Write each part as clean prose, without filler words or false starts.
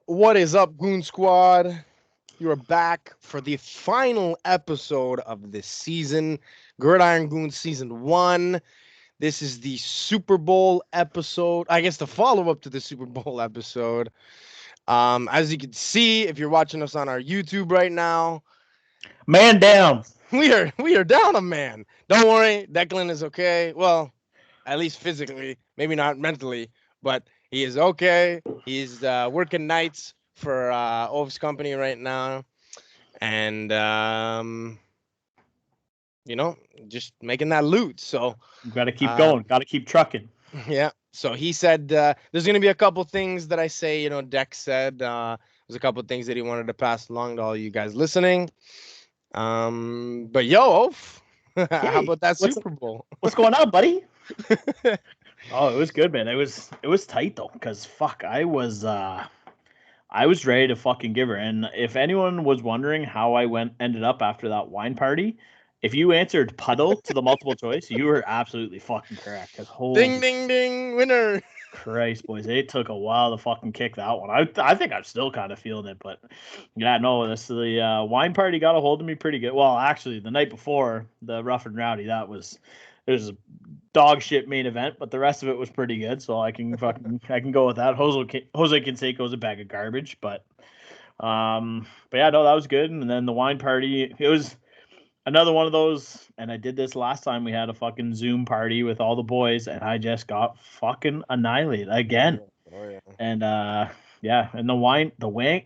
What is up, Goon Squad? You are back for the final episode of this season, Grid Iron Goons Season 1. This is the Super Bowl episode. I guess the follow-up to the Super Bowl episode. As you can see, if you're watching us on our YouTube right now, man down. we are down a man. Don't worry, Declan is okay. Well, at least physically, maybe not mentally, but he is okay. He's working nights for Ove's company right now, and just making that loot. So Got to keep going. Got to keep trucking. yeah. So he said there's going to be a couple things that I say. Dex said there's a couple things that he wanted to pass along to all you guys listening. But yo, Ove, how about that Super Bowl? What's going on, buddy? Oh, it was good, man. It was tight though, because fuck, I was ready to fucking give her. And if anyone was wondering how I ended up after that wine party, if you answered puddle to the multiple choice, you were absolutely fucking correct. Ding ding ding, winner. Christ, boys, it took a while to fucking kick that one. I think I'm still kind of feeling it, but yeah, no, the wine party got a hold of me pretty good. Well, actually, the night before the Rough and Rowdy, it was a dog shit main event, but the rest of it was pretty good. So I can go with that. Jose Canseco's a bag of garbage, but yeah, no, that was good. And then the wine party, it was another one of those, and I did this last time. We had a fucking Zoom party with all the boys, and I just got fucking annihilated again. Oh, yeah. And and the wang hangovers.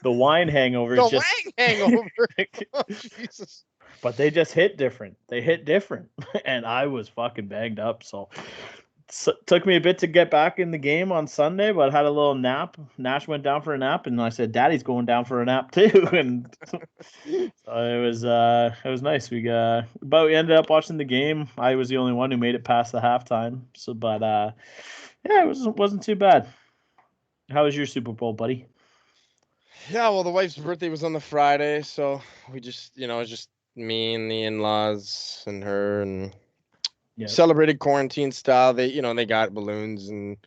The wine hangovers. Wang hangover. Oh, Jesus. But they just hit different. They hit different, and I was fucking banged up. So took me a bit to get back in the game on Sunday, but I had a little nap. Nash went down for a nap, and I said, "Daddy's going down for a nap too." And so it was nice. But we ended up watching the game. I was the only one who made it past the halftime. So, but yeah, it wasn't too bad. How was your Super Bowl, buddy? Yeah, well, the wife's birthday was on the Friday, so we just, it was just me and the in-laws and her, and celebrated quarantine style. They got balloons, and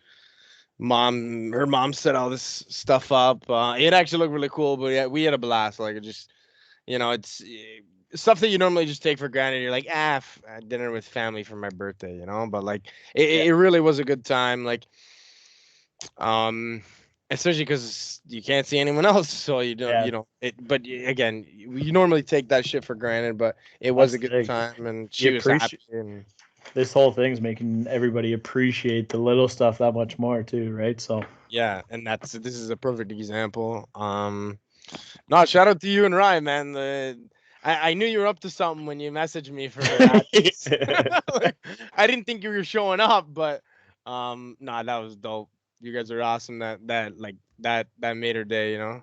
her mom set all this stuff up. It actually looked really cool, but yeah, we had a blast. Like, it just, it's stuff that you normally just take for granted. You're like, dinner with family for my birthday, but like, it really was a good time. Like, especially because you can't see anyone else, so you don't, But again, you normally take that shit for granted, but it was a good time, and she was happy. And this whole thing's making everybody appreciate the little stuff that much more too, right? So yeah, and this is a perfect example. No, shout out to you and Ryan, man. I knew you were up to something when you messaged me for that. Like, I didn't think you were showing up, but that was dope. You guys are awesome. That made her day,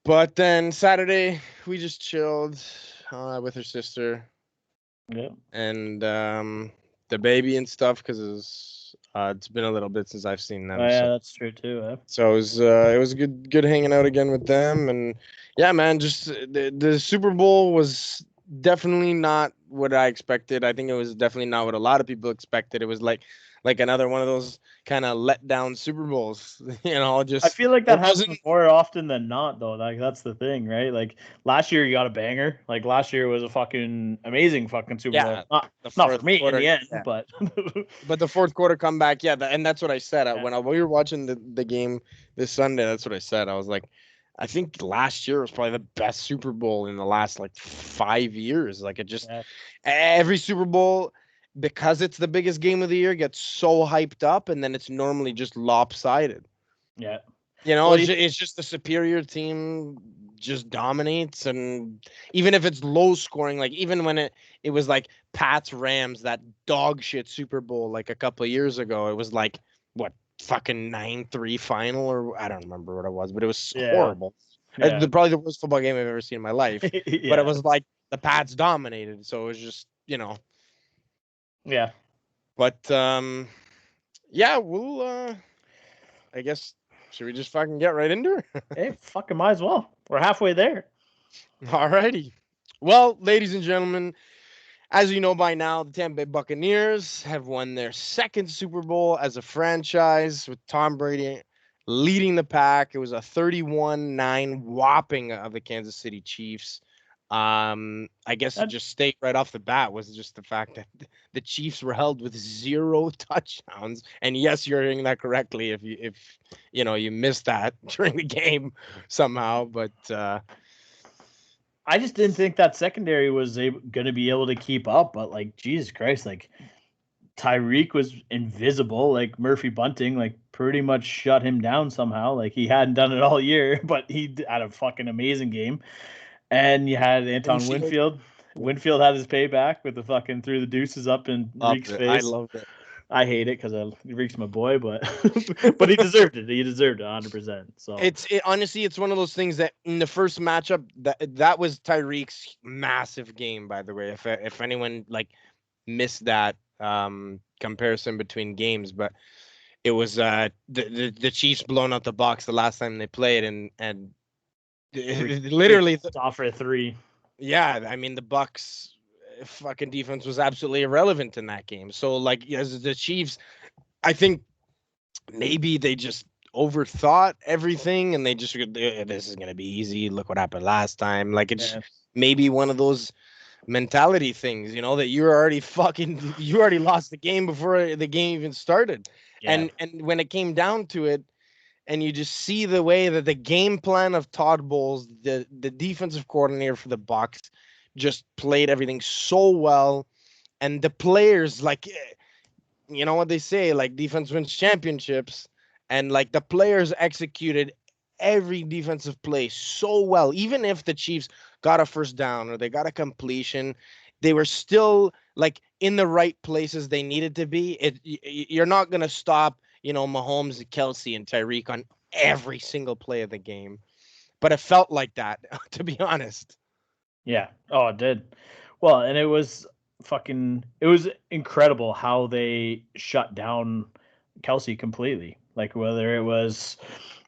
But then Saturday we just chilled with her sister. Yeah. And the baby and stuff, because it's been a little bit since I've seen them. Oh, yeah, that's true too. So it was good hanging out again with them, and yeah, man, just the Super Bowl was definitely not what I expected. I think it was definitely not what a lot of people expected. It was like another one of those kind of let down Super Bowls, just I feel like that happens more often than not, though. Like, that's the thing, right? Like, last year you got a banger. Like, last year was a fucking amazing fucking Super Bowl. Not for me in the end, but but the fourth quarter comeback, and that's what I said when we were watching the game this Sunday. That's what I said. I was like, I think last year was probably the best Super Bowl in the last 5 years. Like, it just every Super Bowl, because it's the biggest game of the year, gets so hyped up, and then it's normally just lopsided. Yeah. It's just the superior team just dominates, and even if it's low scoring, like even when it was like Pats Rams, that dog shit Super Bowl like a couple of years ago, it was like what, fucking 9-3 final, or I don't remember what it was, but it was horrible. Yeah. Probably the worst football game I've ever seen in my life. But it was like the Pats dominated, so it was just Yeah. But yeah, we'll I guess, should we just fucking get right into her? Hey, fucking might as well. We're halfway there. Alrighty. Well, ladies and gentlemen, As you know by now, the Tampa Bay Buccaneers have won their second Super Bowl as a franchise with Tom Brady leading the pack. It was a 31-9 whopping of the Kansas City Chiefs. I guess to just state right off the bat was just the fact that the Chiefs were held with 0 touchdowns. And yes, you're hearing that correctly if you missed that during the game somehow. But I just didn't think that secondary was going to be able to keep up. But like, Jesus Christ, like Tyreek was invisible. Like Murphy Bunting, like pretty much shut him down somehow. Like he hadn't done it all year, but he had a fucking amazing game. And you had Anton Winfield. Winfield had his payback with the fucking threw the deuces up in Reek's face. I loved it. I hate it because Reek's my boy, but but he deserved it. He deserved it 100%. So honestly, it's one of those things that in the first matchup that was Tyreek's massive game. By the way, if anyone like missed that comparison between games, but it was the Chiefs blowing out the Bucs the last time they played, and literally off for 3. Yeah, I mean the Bucs fucking defense was absolutely irrelevant in that game. So like as the Chiefs, I think maybe they just overthought everything and they just this is gonna be easy. Look what happened last time. Like it's maybe one of those mentality things, that you already lost the game before the game even started. Yeah. And when it came down to it, and you just see the way that the game plan of Todd Bowles, the defensive coordinator for the Bucs, just played everything so well. And the players, like, you know what they say, like defense wins championships. And like the players executed every defensive play so well. Even if the Chiefs got a first down or they got a completion, they were still like in the right places they needed to be. You're not going to stop Mahomes, Kelsey, and Tyreek on every single play of the game. But it felt like that, to be honest. Yeah. Oh, it did. Well, and it was incredible how they shut down Kelsey completely. Like whether it was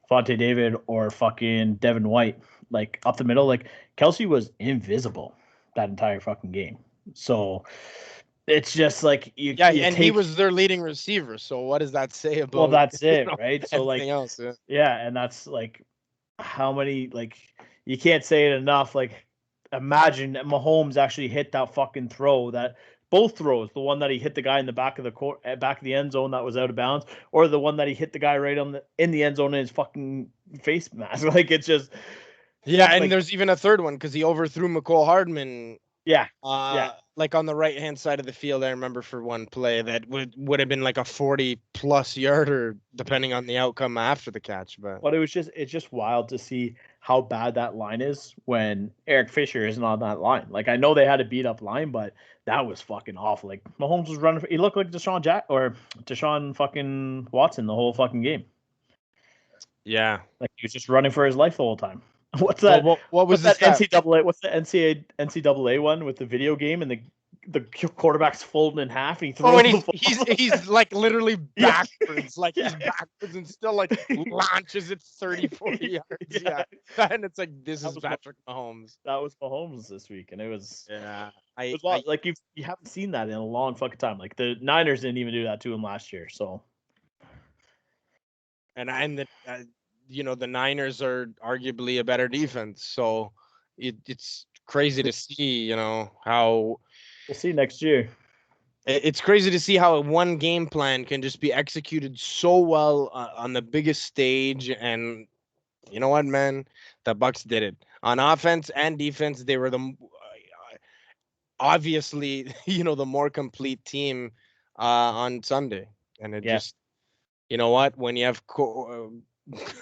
Fonte David or fucking Devin White, like up the middle, like Kelsey was invisible that entire fucking game. So it's just like he was their leading receiver. So what does that say about? Well, that's it, right? So like, else, and that's like how many like you can't say it enough. Like, imagine that Mahomes actually hit that fucking throw. That both throws, the one that he hit the guy in the back of the end zone that was out of bounds, or the one that he hit the guy right in the end zone in his fucking face mask. Like it's just and there's even a third one because he overthrew McCole Hardman. Yeah. Like on the right hand side of the field, I remember for one play that would have been like a 40+ yarder, depending on the outcome after the catch. But it's just wild to see how bad that line is when Eric Fisher isn't on that line. Like I know they had a beat up line, but that was fucking awful. Like Mahomes was running. He looked like Deshaun fucking Watson the whole fucking game. Yeah, like he was just running for his life the whole time. What's that? What was that NCAA? What's the NCAA one with the video game and the quarterback's folding in half and he throws the ball. He's like literally backwards, like he's backwards and still like launches it 30-40 yards. Yeah. And it's like this is Patrick Mahomes. That was Mahomes this week, and it was it was like you haven't seen that in a long fucking time. Like the Niners didn't even do that to him last year, so. The Niners are arguably a better defense, so it's crazy to see, how we'll see next year. It's crazy to see how one game plan can just be executed so well on the biggest stage, and you know what, man, the Bucs did it on offense and defense. They were obviously, the more complete team on Sunday, and it just, you know what, when you have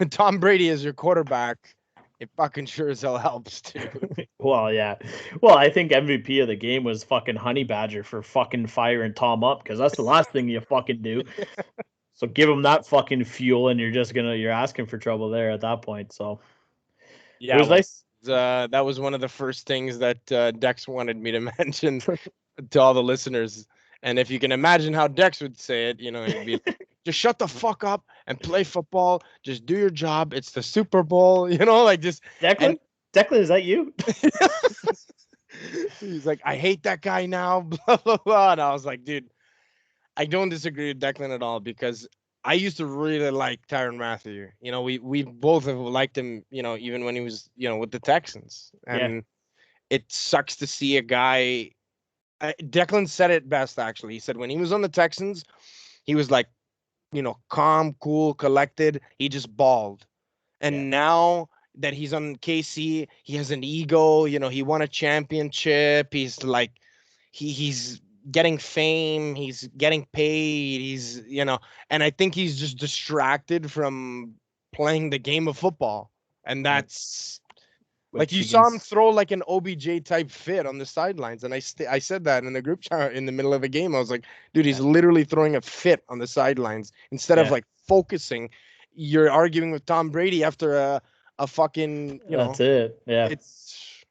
Tom Brady as your quarterback, it fucking sure as hell helps too. Well, yeah. Well, I think MVP of the game was fucking Honey Badger for fucking firing Tom up, because that's the last thing you fucking do. So give him that fucking fuel, and you're asking for trouble there at that point. So yeah, it was nice. That was one of the first things that Decs wanted me to mention to all the listeners. And if you can imagine how Decs would say it, he'd be like, just shut the fuck up and play football. Just do your job. It's the Super Bowl, like just. Declan, is that you? He's like, I hate that guy now, blah, blah, blah. And I was like, dude, I don't disagree with Declan at all because I used to really like Tyrann Mathieu. You know, we both have liked him, you know, even when he was, you know, with the Texans. And it sucks to see a guy. Declan said it best, actually. He said when he was on the Texans, he was like, you know, calm, cool, collected. He just balled. And now that he's on KC, he has an ego. You know, he won a championship. He's like, he's getting fame. He's getting paid. He's, you know, and I think he's just distracted from playing the game of football. And that's like you saw him throw like an OBJ type fit on the sidelines, and I said that in the group chat in the middle of the game. I was like, dude, he's literally throwing a fit on the sidelines instead of like focusing. You're arguing with Tom Brady after a fucking, you know. That's it. Yeah. It's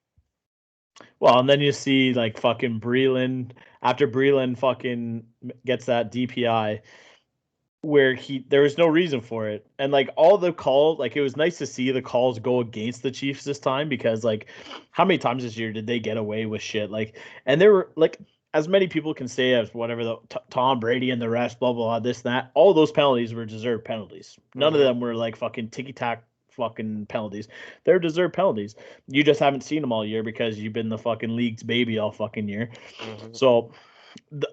well, and then you see like fucking Breland after Breland fucking gets that DPI. Where there was no reason for it, and like all the calls, like it was nice to see the calls go against the Chiefs this time, because like how many times this year did they get away with shit? Like, and there were like as many people can say as whatever the Tom Brady and the rest, blah blah blah, this and that. All those penalties were deserved penalties. None of them were like fucking ticky tack fucking penalties. They're deserved penalties. You just haven't seen them all year because you've been the fucking league's baby all fucking year. So.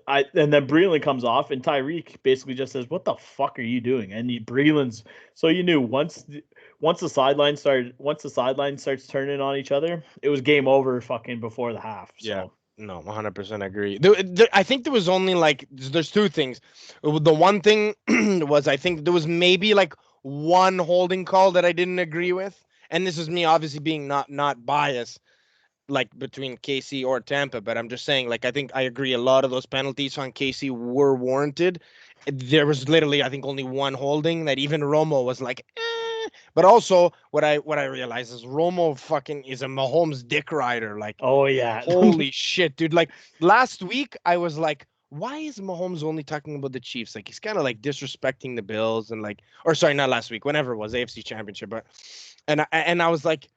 And then Breland comes off, and Tyreek basically just says, "What the fuck are you doing?" And Breland's so you knew once the sideline starts turning on each other, it was game over fucking before the half. So. Yeah, no, 100% agree. I think there was only like there's two things. The one thing was I think there was maybe like one holding call that I didn't agree with, and this is me obviously being not biased. Like between KC or Tampa, but I'm just saying, like, I think I agree a lot of those penalties on KC were warranted. There was literally, I think, only one holding that even Romo was like, eh. But also what I realized is Romo fucking is a Mahomes dick rider. Like, oh yeah, holy shit, dude. Like last week I was like, why is Mahomes only talking about the Chiefs? Like he's kind of like disrespecting the Bills and like, or sorry, not last week, whenever it was AFC Championship, but and I was like,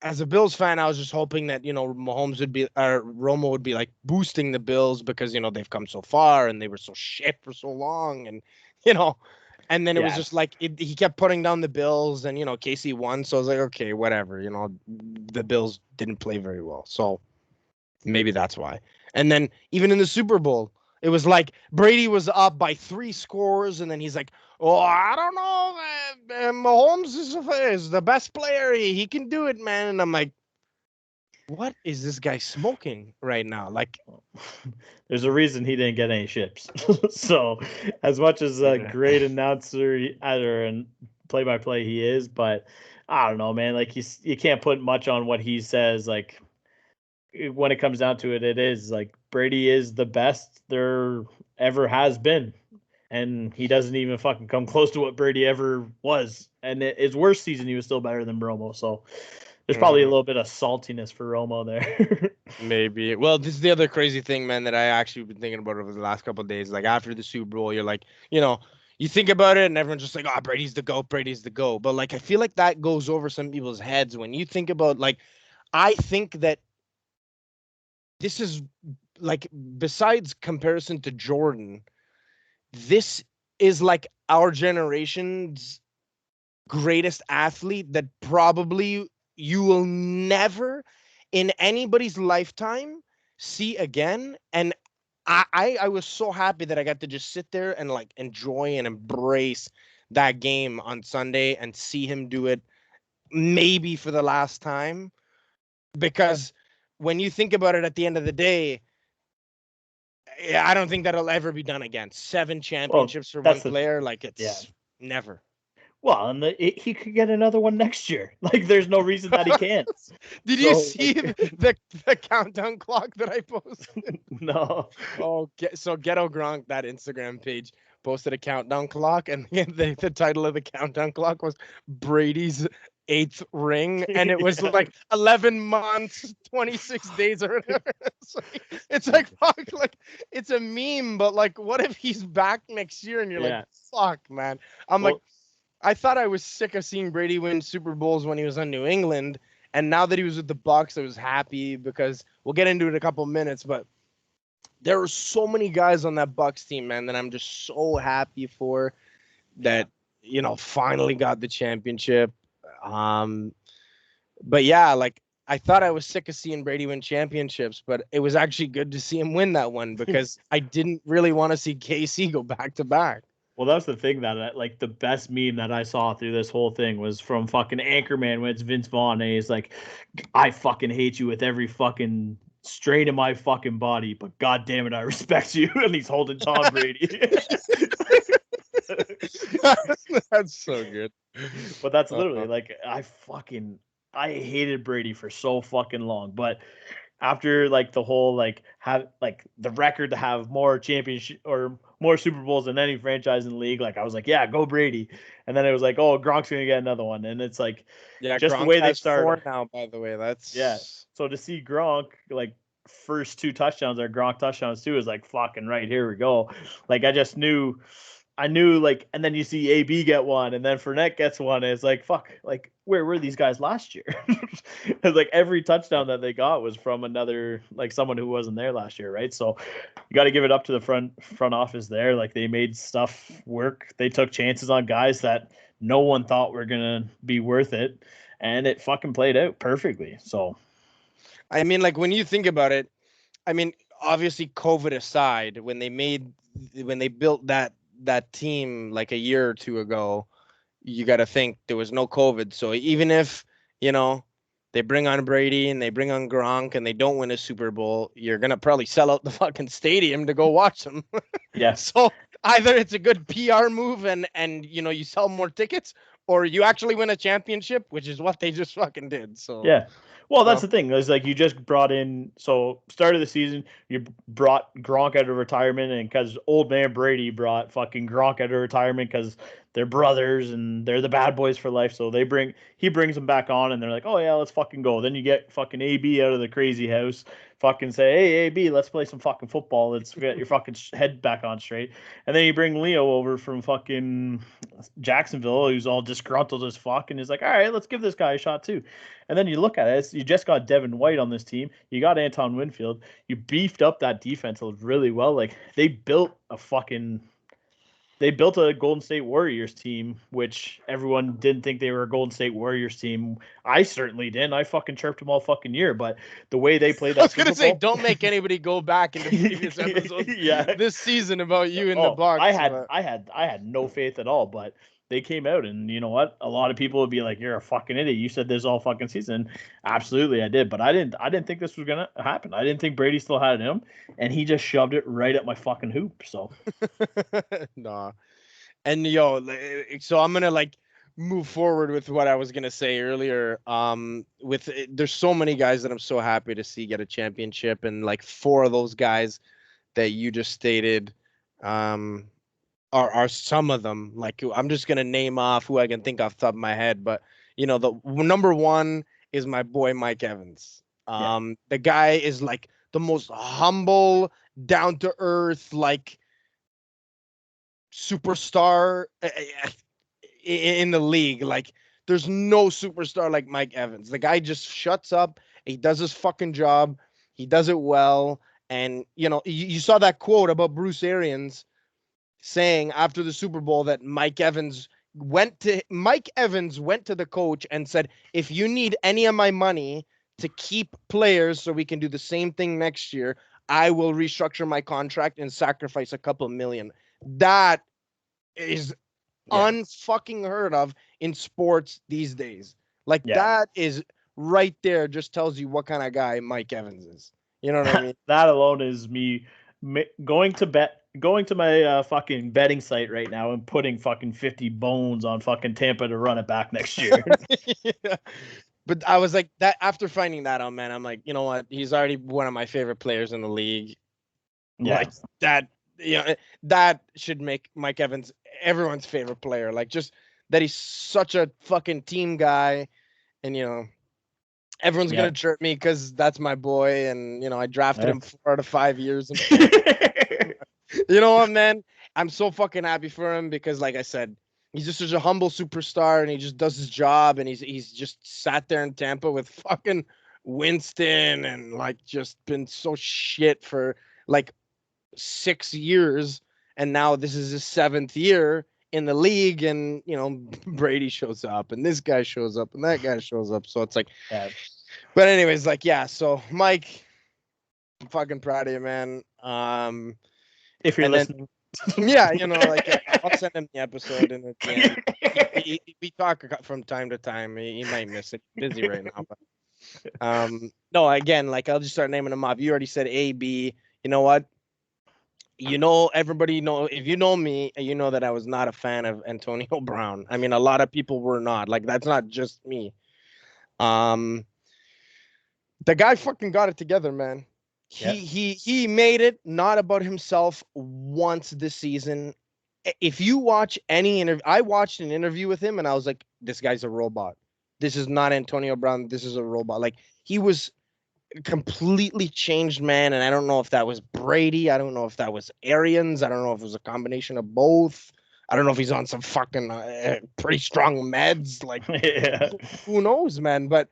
as a Bills fan, I was just hoping that, you know, Mahomes would be, or Romo would be like boosting the Bills because, you know, they've come so far and they were so shit for so long. And, you know, and then it was just like, he kept putting down the Bills and, you know, KC won. So I was like, okay, whatever, you know, the Bills didn't play very well. So maybe that's why. And then even in the Super Bowl, it was like Brady was up by 3 scores, and then he's like, "Oh, I don't know, Mahomes is the best player. He can do it, man." And I'm like, "What is this guy smoking right now?" Like, there's a reason he didn't get any ships. So, as much as a great announcer and play-by-play he is, but I don't know, man. Like you can't put much on what he says. Like when it comes down to it, it is like Brady is the best there ever has been. And he doesn't even fucking come close to what Brady ever was. And his worst season, he was still better than Romo. So there's probably a little bit of saltiness for Romo there. Maybe. Well, this is the other crazy thing, man, that I actually been thinking about over the last couple of days. Like after the Super Bowl, you're like, you know, you think about it and everyone's just like, oh, Brady's the GOAT, Brady's the GOAT. But like, I feel like that goes over some people's heads when you think about, like, I think that this is like, besides comparison to Jordan, this is like our generation's greatest athlete that probably you will never in anybody's lifetime see again. And I was so happy that I got to just sit there and like enjoy and embrace that game on Sunday and see him do it maybe for the last time. Because when you think about it at the end of the day, I don't think that'll ever be done again. 7 championships for one player, like it's never. Well, and he could get another one next year. Like, there's no reason that he can't. Did you see the countdown clock that I posted? No. Oh, so Ghetto Gronk, that Instagram page, posted a countdown clock, and the title of the countdown clock was Brady's 8th ring, and it was like 11 months, 26 days or whatever. It's like fuck, like it's a meme, but like, what if he's back next year and you're like, fuck, man. I'm like, I thought I was sick of seeing Brady win Super Bowls when he was on New England, And now that he was with the Bucs, I was happy because we'll get into it in a couple minutes, but there were so many guys on that Bucs team, man, that I'm just so happy for that, finally got the championship. But yeah, like I thought I was sick of seeing Brady win championships, but it was actually good to see him win that one because I didn't really want to see KC go back to back. Well, that's the thing that like the best meme that I saw through this whole thing was from fucking Anchorman when it's Vince Vaughn and he's like, I fucking hate you with every fucking strain of my fucking body, but god damn it, I respect you. And he's holding Tom Brady. That's so good. But that's literally like I hated Brady for so fucking long, but after like the whole like have like the record to have more championship or more Super Bowls than any franchise in the league, like I was like, yeah, go Brady. And then it was like, oh, Gronk's gonna get another one, and it's like, yeah, just Gronk the way they has started 4 now. By the way, that's yeah. So to see Gronk like first 2 touchdowns are Gronk touchdowns too is like fucking right, here we go. Like I knew like, and then you see AB get one, and then Fournette gets one. And it's like, fuck, like where were these guys last year? It's like every touchdown that they got was from another, like someone who wasn't there last year, right? So you got to give it up to the front office there. Like they made stuff work. They took chances on guys that no one thought were gonna be worth it, and it fucking played out perfectly. So, I mean, like when you think about it, I mean, obviously COVID aside, when they built that team like a year or 2 ago, you got to think there was no COVID. So even if, they bring on Brady and they bring on Gronk and they don't win a Super Bowl, you're going to probably sell out the fucking stadium to go watch them. yeah. So either it's a good PR move and you sell more tickets, or you actually win a championship, which is what they just fucking did. So yeah. Well, that's the thing. Is like you just brought in. So start of the season, you brought Gronk out of retirement, and because old man Brady brought fucking Gronk out of retirement because they're brothers and they're the bad boys for life. So he brings them back on, and they're like, oh yeah, let's fucking go. Then you get fucking AB out of the crazy house, fucking say, hey AB, let's play some fucking football. Let's get your fucking head back on straight. And then you bring Leo over from fucking Jacksonville, who's all disgruntled as fuck, and is like, all right, let's give this guy a shot too. And then you look at it, you just got Devin White on this team. You got Anton Winfield. You beefed up that defense really well. Like they built a Golden State Warriors team, which everyone didn't think they were a Golden State Warriors team. I certainly didn't. I fucking chirped them all fucking year. But the way they played that, I was gonna say, don't make anybody go back into previous episodes this season about you and the Bucs. I had no faith at all, but they came out, and you know what? A lot of people would be like, "You're a fucking idiot. You said this all fucking season." Absolutely, I did, but I didn't think this was gonna happen. I didn't think Brady still had it in him, and he just shoved it right at my fucking hoop. So, nah. And so I'm gonna like move forward with what I was gonna say earlier. There's so many guys that I'm so happy to see get a championship, and like 4 of those guys that you just stated, are some of them. Like I'm just gonna name off who I can think off the top of my head, but the number 1 is my boy Mike Evans. The guy is like the most humble, down to earth, like superstar in the league. Like there's no superstar like Mike Evans. The guy just shuts up. He does his fucking job. He does it well. And you saw that quote about Bruce Arians saying after the Super Bowl that Mike Evans went to the coach and said, if you need any of my money to keep players so we can do the same thing next year, I will restructure my contract and sacrifice a couple million. That is unfucking heard of in sports these days. Like that is right there, just tells you what kind of guy Mike Evans is. You know what I mean? That alone is me going to my fucking betting site right now and putting fucking 50 bones on fucking Tampa to run it back next year. Yeah. But I was like, that after finding that out, man, I'm like, you know what? He's already one of my favorite players in the league. Yeah. Like that, that should make Mike Evans everyone's favorite player. Like just that he's such a fucking team guy, and everyone's gonna chirp me because that's my boy, and I drafted him 4 out of 5 years. You know what, man? I'm so fucking happy for him because, like I said, He's just such a humble superstar, and he just does his job, and he's just sat there in Tampa with fucking Winston and like just been so shit for like 6 years, and now this is his 7th year in the league, and Brady shows up, and this guy shows up, and that guy shows up, so it's like, but anyways, like, yeah, so Mike, I'm fucking proud of you, man. If you're listening. Yeah, like, I'll send him the episode, and at the end, we talk from time to time. He might miss it. Busy right now, but no, again, like, I'll just start naming them off. You already said A, B. You know what? Everybody if you know me, you know that I was not a fan of Antonio Brown. I mean, a lot of people were not. Like, that's not just me. The guy fucking got it together, man. He made it not about himself once this season. If you watch any interview, I watched an interview with him and I was like, this guy's a robot. This is not Antonio Brown. This is a robot. Like, he was a completely changed man. And I don't know if that was Brady. I don't know if that was Arians. I don't know if it was a combination of both. I don't know if he's on some fucking pretty strong meds. Like, who knows, man? But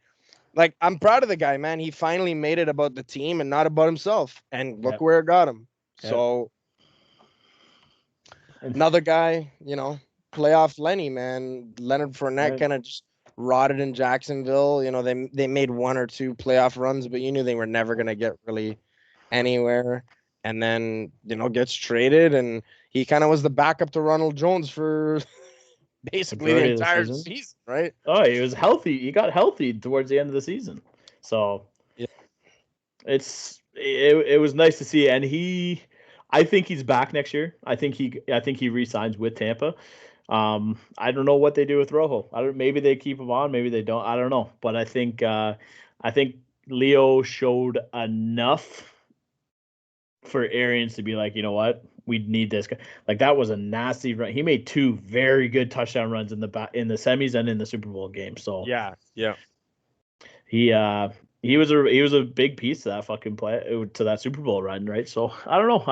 like, I'm proud of the guy, man. He finally made it about the team and not about himself. And look where it got him. So another guy, playoff Lenny, man. Leonard Fournette kind of just rotted in Jacksonville. They made 1 or 2 playoff runs, but you knew they were never going to get really anywhere. And then, gets traded, and he kind of was the backup to Ronald Jones for basically the entire season, right? Oh, he was healthy. He got healthy towards the end of the season. So yeah, it was nice to see. And I think he's back next year. I think he re-signs with Tampa. I don't know what they do with Rojo. Maybe they keep him on, maybe they don't. I don't know. But I think Leo showed enough for Arians to be like, you know what? We need this guy. Like, that was a nasty run. He made 2 very good touchdown runs in the semis and in the Super Bowl game. So yeah. He was a big piece of that fucking play to that Super Bowl run, right? So I don't know.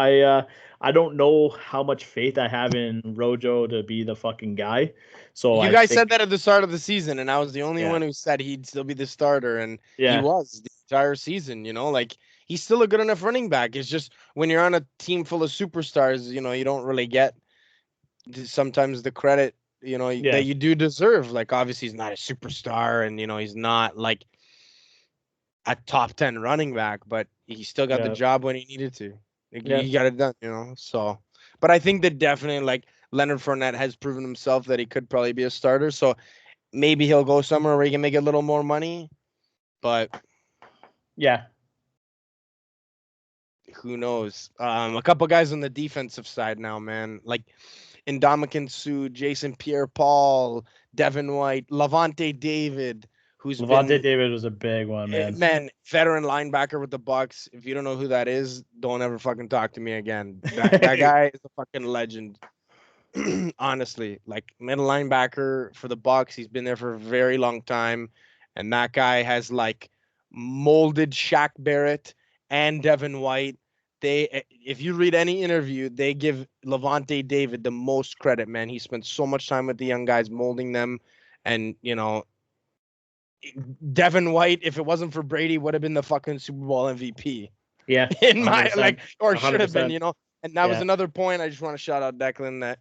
I don't know how much faith I have in Rojo to be the fucking guy. So you guys said that at the start of the season, and I was the only one who said he'd still be the starter, and he was the entire season. Like, he's still a good enough running back. It's just when you're on a team full of superstars, you don't really get sometimes the credit, that you do deserve. Like, obviously he's not a superstar, and he's not like a top 10 running back, but he still got the job when he needed to. He got it done, so. But I think that definitely, like, Leonard Fournette has proven himself that he could probably be a starter, so maybe he'll go somewhere where he can make a little more money, but who knows? A couple guys on the defensive side now, man. Like, Ndamukong Suh, Jason Pierre-Paul, Devin White, Lavonte David, David was a big one, man. Man, veteran linebacker with the Bucs. If you don't know who that is, don't ever fucking talk to me again. That guy is a fucking legend. Honestly, like, middle linebacker for the Bucs. He's been there for a very long time, and that guy has like molded Shaq Barrett and Devin White. If you read any interview, they give Lavonte David the most credit, man. He spent so much time with the young guys, molding them, and Devin White, if it wasn't for Brady, would have been the fucking Super Bowl MVP. Yeah, in my or 100%. Should have been, And that was another point. I just want to shout out Declan that,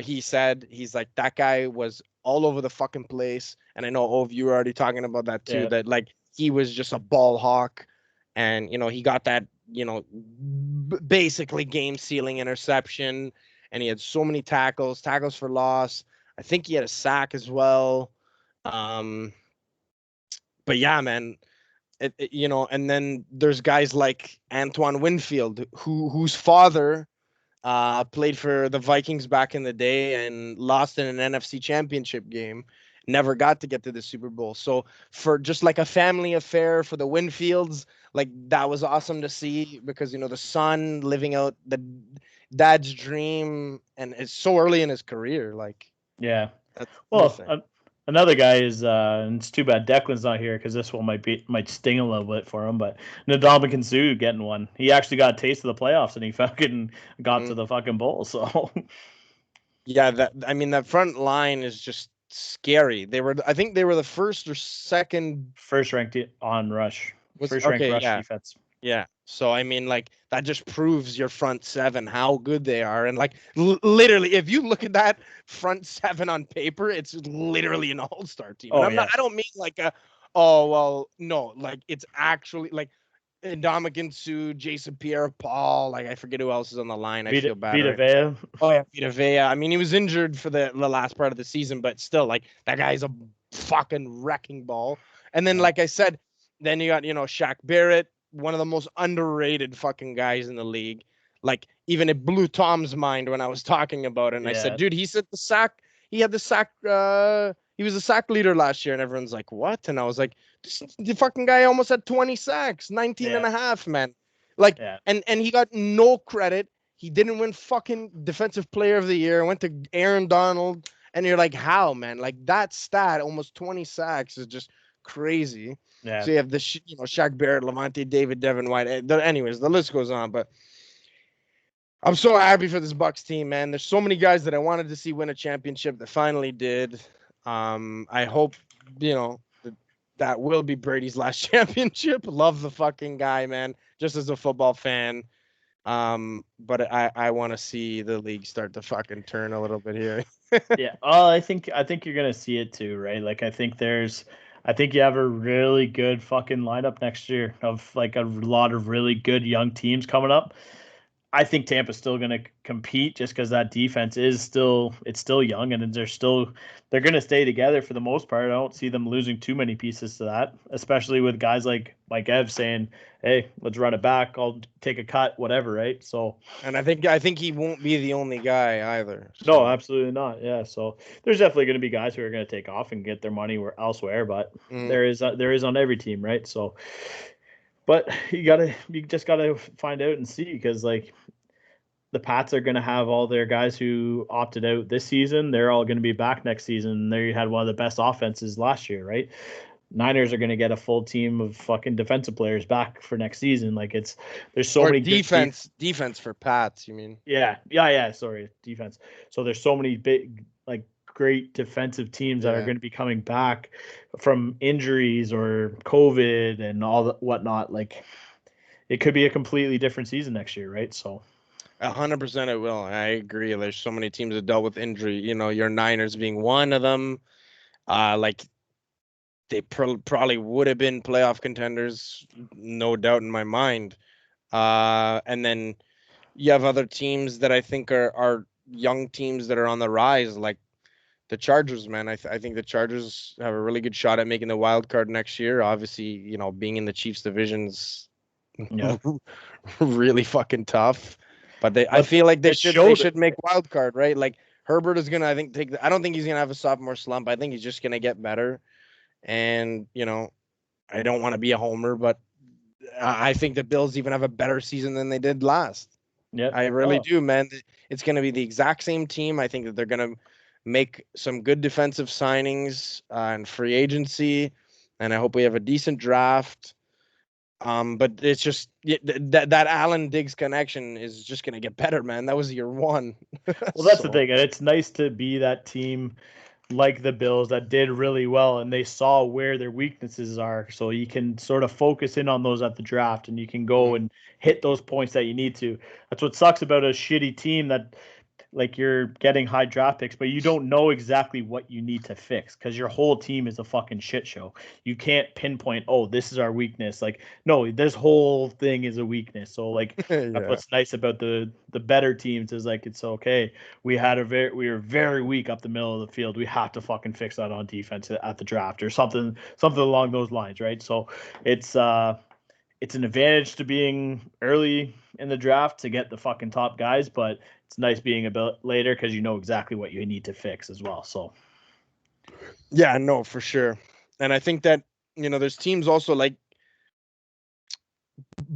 he said, he's like, that guy was all over the fucking place, and I know all of you were already talking about that too. That, like, he was just a ball hawk, and he got that basically game-sealing interception, and he had so many tackles for loss. I think he had a sack as well. But yeah, man, and then there's guys like Antoine Winfield, whose father played for the Vikings back in the day and lost in an NFC Championship game. Never got to get to the Super Bowl. So for just like a family affair for the Winfields, like, that was awesome to see, because the son living out the dad's dream, and it's so early in his career. Like, that's another guy is and it's too bad Declan's not here, because this one might sting a little bit for him, but Ndamukong Suh getting one. He actually got a taste of the playoffs, and he fucking got to the fucking bowl. So Yeah, that front line is just scary. I think they were the first or second. First ranked on rush. First ranked Okay, rush yeah. defense. Yeah. So I mean, like that just proves your front seven how good they are, and like literally, if you look at that front seven on paper, it's literally an all-star team. And I don't mean like no, like it's actually like Ndamukong Suh, Jason Pierre-Paul, like I forget who else is on the line. I feel bad. Vita Vea. Oh yeah, Vita Vea. I mean, he was injured for the last part of the season, but still, like that guy's a fucking wrecking ball. And then, like I said, then you got Shaq Barrett, one of the most underrated fucking guys in the league. Like even it blew Tom's mind when I was talking about it. And I said, dude, he had the sack. He was a sack leader last year. And everyone's like, what? And I was like, the fucking guy almost had 20 sacks, 19 and a half, man. Like, and he got no credit. He didn't win fucking defensive player of the year. Went to Aaron Donald. And you're like, how, man? Like that stat, almost 20 sacks is just crazy. Yeah. So you have the Shaq Barrett, Levante David, Devin White. Anyways, the list goes on. But I'm so happy for this Bucs team, man. There's so many guys that I wanted to see win a championship that finally did. I hope that will be Brady's last championship. Love the fucking guy, man. Just as a football fan. But I want to see the league start to fucking turn a little bit here. Yeah. Oh, I think you're gonna see it too, right? Like I think you have a really good fucking lineup next year of like a lot of really good young teams coming up. I think Tampa's still going to compete just because that defense is still young, and they're going to stay together for the most part. I don't see them losing too many pieces to that, especially with guys like Ev saying, "Hey, let's run it back. I'll take a cut, whatever." Right. So, and I think he won't be the only guy either. So. No, absolutely not. Yeah. So there's definitely going to be guys who are going to take off and get their money elsewhere, but there is on every team, right? So. But you just gotta find out and see, because like the Pats are gonna have all their guys who opted out this season. They're all gonna be back next season. They had one of the best offenses last year, right? Niners are gonna get a full team of fucking defensive players back for next season. Like there's so many defense for Pats. You mean? Yeah. Sorry, defense. So there's so many big great defensive teams that are going to be coming back from injuries or COVID and all that whatnot. Like it could be a completely different season next year, right? So 100% it will. I agree. There's so many teams that dealt with injury, your Niners being one of them. Like they probably would have been playoff contenders, no doubt in my mind. And then you have other teams that I think are young teams that are on the rise, like the Chargers, man. I think the Chargers have a really good shot at making the wild card next year. Obviously, being in the Chiefs division's really fucking tough. But I feel like they should make wild card, right? Like Herbert is gonna, I think, I don't think he's gonna have a sophomore slump. I think he's just gonna get better. And I don't want to be a homer, but I think the Bills even have a better season than they did last. Yeah, I really do, man. It's gonna be the exact same team. I think that they're gonna make some good defensive signings and free agency, and I hope we have a decent draft. But it's just that Allen Diggs connection is just gonna get better, man. That was year one. Well, that's the thing, and it's nice to be that team like the Bills that did really well, and they saw where their weaknesses are, so you can sort of focus in on those at the draft, and you can go and hit those points that you need to. That's what sucks about a shitty team, that like you're getting high draft picks, but you don't know exactly what you need to fix because your whole team is a fucking shit show. You can't pinpoint, oh, this is our weakness. Like, no, this whole thing is a weakness. So like that's what's nice about the better teams is like, it's okay. We were very weak up the middle of the field. We have to fucking fix that on defense at the draft or something along those lines, right? So it's an advantage to being early in the draft to get the fucking top guys, but it's nice being a bit later because you know exactly what you need to fix as well. So, yeah, no, for sure. And I think that, there's teams also like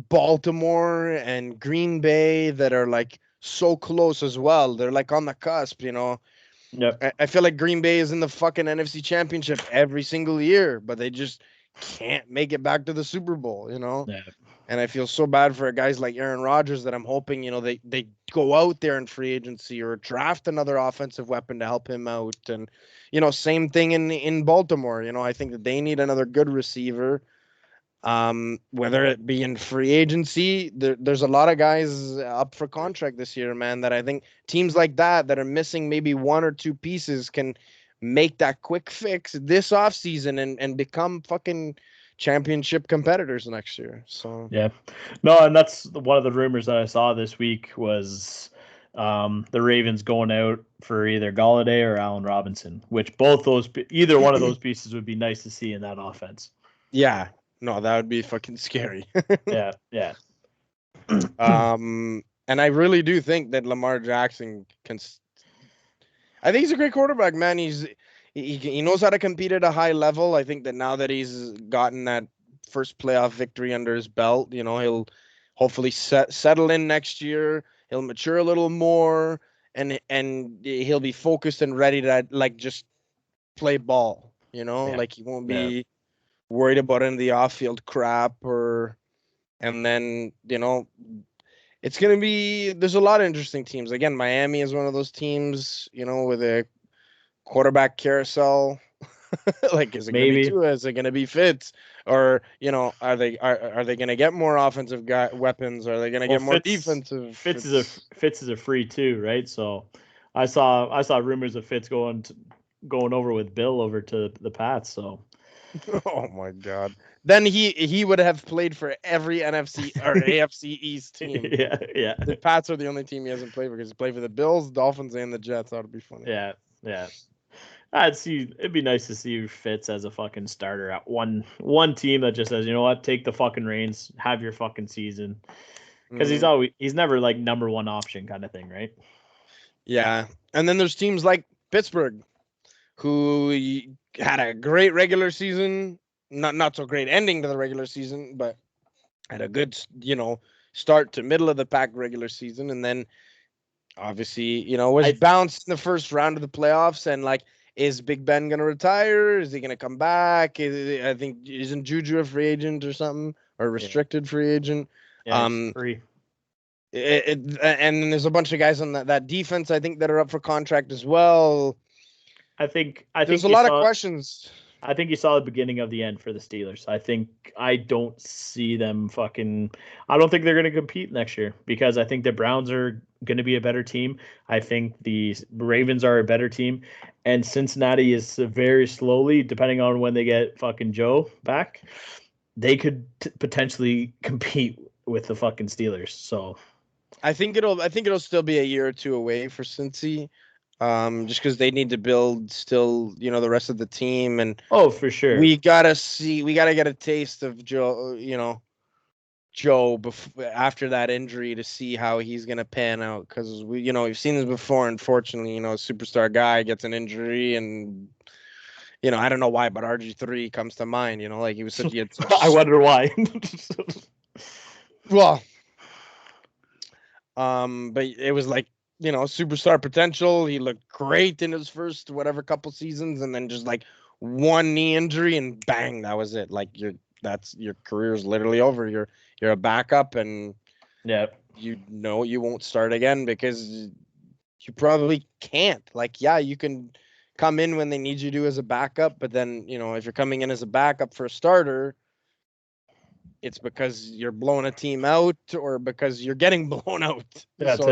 Baltimore and Green Bay that are like so close as well. They're like on the cusp, Yep. I feel like Green Bay is in the fucking NFC Championship every single year, but they just can't make it back to the Super Bowl, Yeah. And I feel so bad for guys like Aaron Rodgers that I'm hoping, they go out there in free agency or draft another offensive weapon to help him out. And, same thing in Baltimore. I think that they need another good receiver. Whether it be in free agency, there's a lot of guys up for contract this year, man, that I think teams like that are missing maybe one or two pieces can make that quick fix this offseason and become fucking championship competitors next year. So yeah, no, and that's one of the rumors that I saw this week was the Ravens going out for either Galladay or Allen Robinson, which either one of those pieces would be nice to see in that offense. Yeah, no, that would be fucking scary. Yeah. And I really do think that Lamar Jackson can. I think he's a great quarterback, man. He knows how to compete at a high level. I think that now that he's gotten that first playoff victory under his belt, he'll hopefully settle in next year. He'll mature a little more, and he'll be focused and ready to just play ball. Like he won't be worried about any of the off-field crap and then it's going to be, there's a lot of interesting teams. Again, Miami is one of those teams, with a quarterback carousel. Like, is it going to be Tua? Is it going to be Fitz? Or, are they going to get more offensive weapons? Are they going to get more defensive? Fitz is a free too, right? So I saw rumors of Fitz going over with Bill over to the Pats. So, oh my God. Then he would have played for every NFC or AFC East team. Yeah. The Pats are the only team he hasn't played for because he played for the Bills, Dolphins, and the Jets. That would be funny. Yeah. It'd be nice to see Fitz as a fucking starter at one team that just says, you know what, take the fucking reins, have your fucking season, because he's never like number one option kind of thing, right? Yeah, and then there's teams like Pittsburgh, who had a great regular season, not so great ending to the regular season, but had a good start to middle of the pack regular season, and then obviously was bounced in the first round of the playoffs, and is Big Ben gonna retire? Is he gonna come back? I think isn't Juju a free agent or something, or restricted free agent? Yeah, free. And then there's a bunch of guys on that defense, I think, that are up for contract as well. I think there's a lot of questions. I think you saw the beginning of the end for the Steelers. I don't see them I don't think they're going to compete next year because I think the Browns are going to be a better team. I think the Ravens are a better team. And Cincinnati is very slowly, depending on when they get fucking Joe back, they could potentially compete with the fucking Steelers. So I think it'll still be a year or two away for Cincy. Just because they need to build still, the rest of the team, and for sure, we gotta get a taste of Joe after that injury to see how he's gonna pan out. Because we've seen this before. Unfortunately, a superstar guy gets an injury, and I don't know why, but RG3 comes to mind. Like he was such. I wonder why. Well, but it was like. Superstar potential. He looked great in his first couple seasons, and then just one knee injury, and bang, that was it. Like your career is literally over. You're a backup, and you won't start again because you probably can't. You can come in when they need you to as a backup, but then if you're coming in as a backup for a starter, it's because you're blowing a team out or because you're getting blown out. That's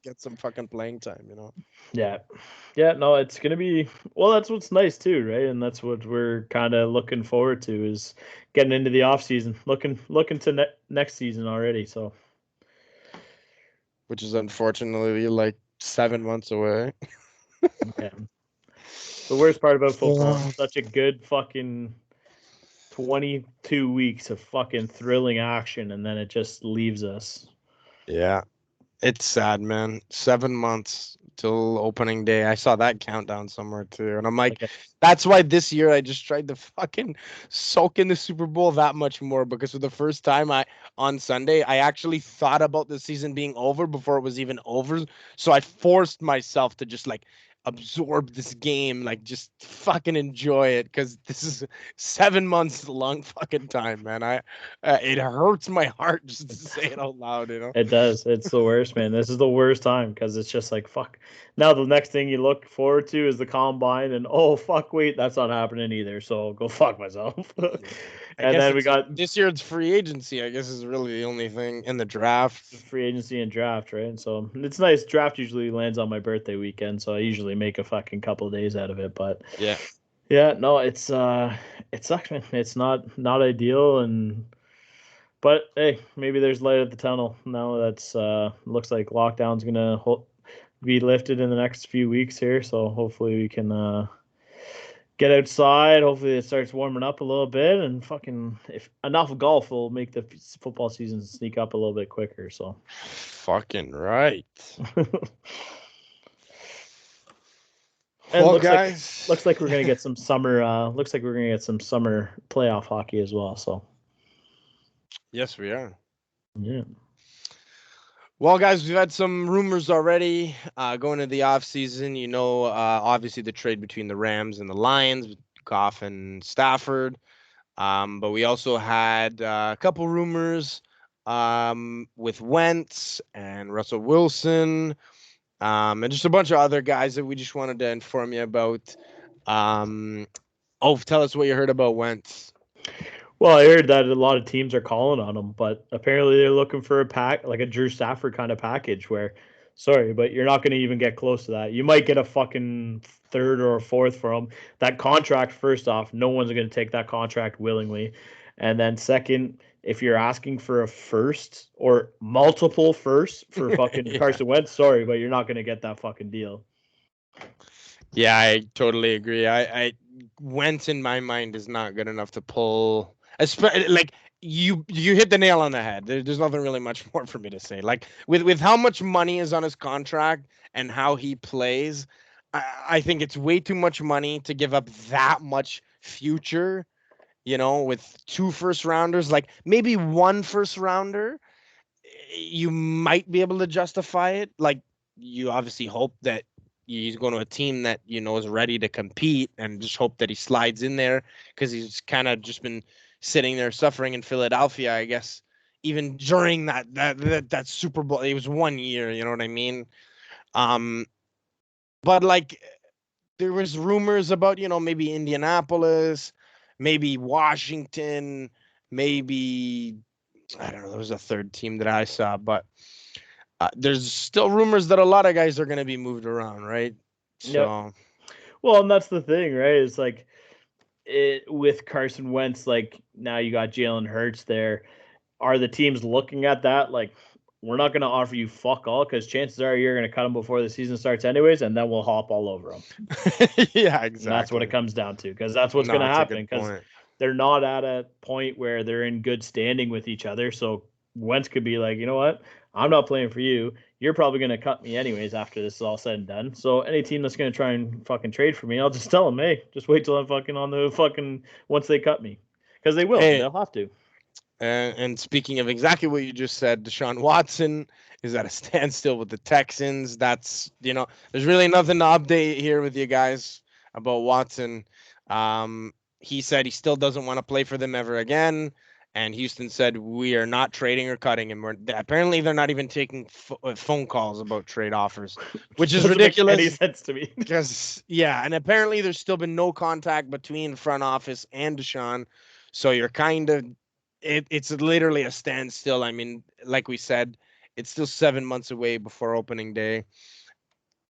Get some fucking playing time, Yeah. No, it's going to be, well, that's what's nice too, right? And that's what we're kind of looking forward to is getting into the off season, looking to next season already. So, which is unfortunately 7 months away. Yeah. The worst part about football is such a good fucking 22 weeks of fucking thrilling action, and then it just leaves us. Yeah, it's sad, man. 7 months till opening day. I saw that countdown somewhere too, and I'm like, that's why this year I just tried to fucking soak in the Super Bowl that much more, because for the first time on Sunday I actually thought about the season being over before it was even over. So I forced myself to just absorb this game, like just fucking enjoy it, because this is 7 months long fucking time, man. It hurts my heart just to say it out loud, you know. It does. It's the worst, man. This is the worst time because it's just like fuck. Now the next thing you look forward to is the combine, and oh fuck, wait, that's not happening either. So go fuck myself. And then we got this year. It's free agency, I guess, is really the only thing, in the draft. Free agency and draft, right? And so it's nice. Draft usually lands on my birthday weekend, so I usually make a fucking couple of days out of it. But yeah, no, it sucks, man. It's not ideal, but hey, maybe there's light at the tunnel now. That's looks like lockdown's gonna be lifted in the next few weeks here, so hopefully we can get outside. Hopefully it starts warming up a little bit, and fucking if enough golf will make the football season sneak up a little bit quicker. So fucking right. And well, looks like we're gonna get some summer. Looks like we're gonna get some summer playoff hockey as well. So yes, we are. Yeah. Well, guys, we've had some rumors already going into the offseason. You know, obviously the trade between the Rams and the Lions, Goff and Stafford. But we also had a couple rumors with Wentz and Russell Wilson, and just a bunch of other guys that we just wanted to inform you about. Tell us what you heard about Wentz. Well, I heard that a lot of teams are calling on him, but apparently they're looking for a Drew Stafford kind of package where, sorry, but you're not going to even get close to that. You might get a fucking third or a fourth for him. That contract, first off, no one's going to take that contract willingly. And then second, if you're asking for a first or multiple firsts for fucking Carson Wentz, sorry, but you're not going to get that fucking deal. Yeah, I totally agree. I Wentz in my mind is not good enough to pull. Like you hit the nail on the head. There's nothing really much more for me to say. Like with how much money is on his contract and how he plays, I think it's way too much money to give up that much future. You know, with 2 first rounders, like maybe 1 first rounder, you might be able to justify it. Like you obviously hope that he's going to a team that is ready to compete, and just hope that he slides in there, because he's kind of just been sitting there suffering in Philadelphia, I guess, even during that Super Bowl. It was 1 year, you know what I mean? But like there was rumors about, maybe Indianapolis, maybe Washington, maybe, I don't know, there was a third team that I saw, but there's still rumors that a lot of guys are going to be moved around, right? So, yep. Well, and that's the thing, right? It's like with Carson Wentz, like now you got Jalen Hurts there. Are the teams looking at that like, we're not going to offer you fuck all, because chances are you're going to cut them before the season starts anyways, and then we'll hop all over them. Yeah, exactly. And that's what it comes down to, because that's what's going to happen, because they're not at a point where they're in good standing with each other. So Wentz could be like, you know what? I'm not playing for you. You're probably going to cut me anyways after this is all said and done. So any team that's going to try and fucking trade for me, I'll just tell them, hey, just wait till I'm fucking on the fucking, once they cut me. Because they will. They'll have to. And speaking of exactly what you just said, Deshaun Watson is at a standstill with the Texans. That's, there's really nothing to update here with you guys about Watson. He said he still doesn't want to play for them ever again. And Houston said, we are not trading or cutting him. Apparently, they're not even taking phone calls about trade offers, which is ridiculous. Make any sense to me. Because, and apparently there's still been no contact between front office and Deshaun. So you're kind of, it's literally a standstill. I mean, like we said, it's still 7 months away before opening day.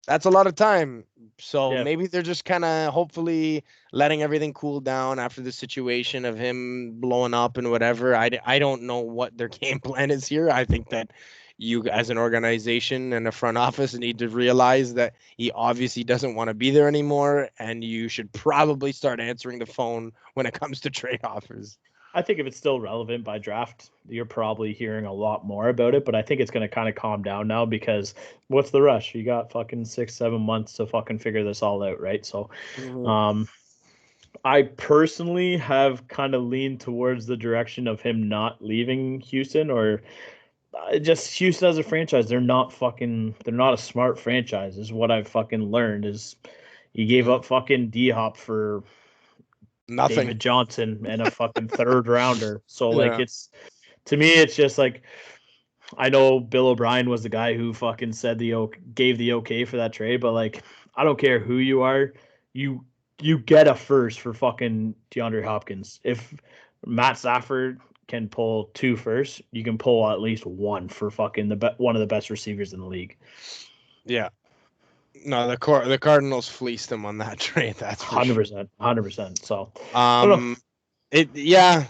That's a lot of time. So maybe they're just kind of hopefully letting everything cool down after the situation of him blowing up and whatever. I don't know what their game plan is here. I think that you as an organization and a front office need to realize that he obviously doesn't want to be there anymore, and you should probably start answering the phone when it comes to trade offers. I think if it's still relevant by draft, you're probably hearing a lot more about it, but I think it's going to kind of calm down now, because what's the rush? You got fucking 6-7 months to fucking figure this all out, right? So, I personally have kind of leaned towards the direction of him not leaving Houston, or just Houston as a franchise, they're not a smart franchise. Is what I've fucking learned. Is you gave up fucking D-Hop for Nothing. David Johnson and a fucking third rounder. So like Yeah. to me, it's just like I know Bill O'Brien was the guy who fucking gave the okay for that trade, but like I don't care who you are, you get a first for fucking DeAndre Hopkins. If Matt Stafford can pull 2 firsts, you can pull at least one for fucking one of the best receivers in the league. Yeah. No, the Cardinals fleeced him on that trade. That's for 100%, 100%. So,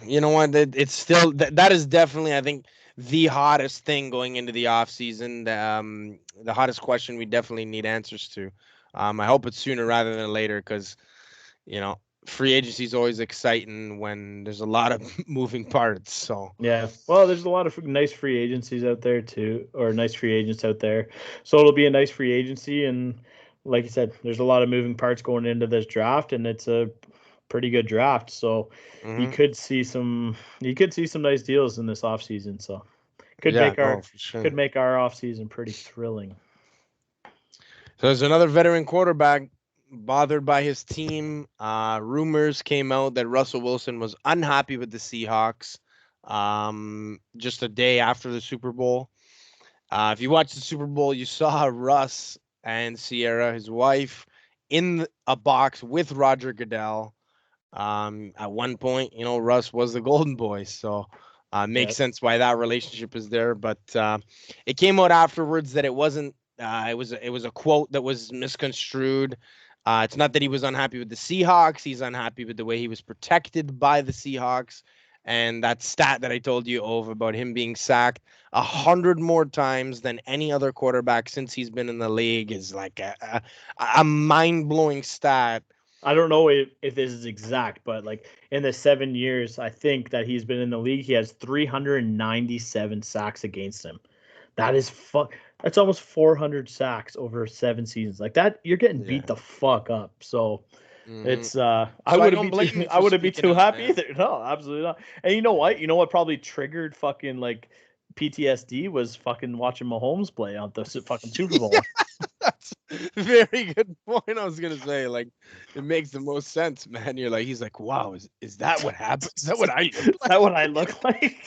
you know what? It's still that is definitely, I think, the hottest thing going into the offseason. The hottest question we definitely need answers to. I hope it's sooner rather than later because, free agency is always exciting when there's a lot of moving parts. So yeah, well, there's a lot of nice free agencies out there too, or nice free agents out there. So it'll be a nice free agency, and like you said, there's a lot of moving parts going into this draft, and it's a pretty good draft. So you could see some nice deals in this offseason. So could make our offseason pretty thrilling. So there's another veteran quarterback bothered by his team. Rumors came out that Russell Wilson was unhappy with the Seahawks just a day after the Super Bowl. If you watched the Super Bowl, you saw Russ and Sierra, his wife, in a box with Roger Goodell. At one point, Russ was the golden boy. So makes sense why that relationship is there. But it came out afterwards that it wasn't. It was a quote that was misconstrued. It's not that he was unhappy with the Seahawks. He's unhappy with the way he was protected by the Seahawks. And that stat that I told you about him being sacked 100 more times than any other quarterback since he's been in the league is like a mind-blowing stat. I don't know if this is exact, but like in the 7 years, I think that he's been in the league, he has 397 sacks against him. That is that's almost 400 sacks over 7 seasons. Like that, you're getting beat the fuck up. So it's I wouldn't be too happy either. No, absolutely not. And you know what? You know what probably triggered fucking like PTSD was fucking watching Mahomes play on the fucking Super Bowl. That's a very good point. I was gonna say, like, it makes the most sense, man. You're like, he's like, wow, is that what happened? Is that what I look like? Is that what I look like?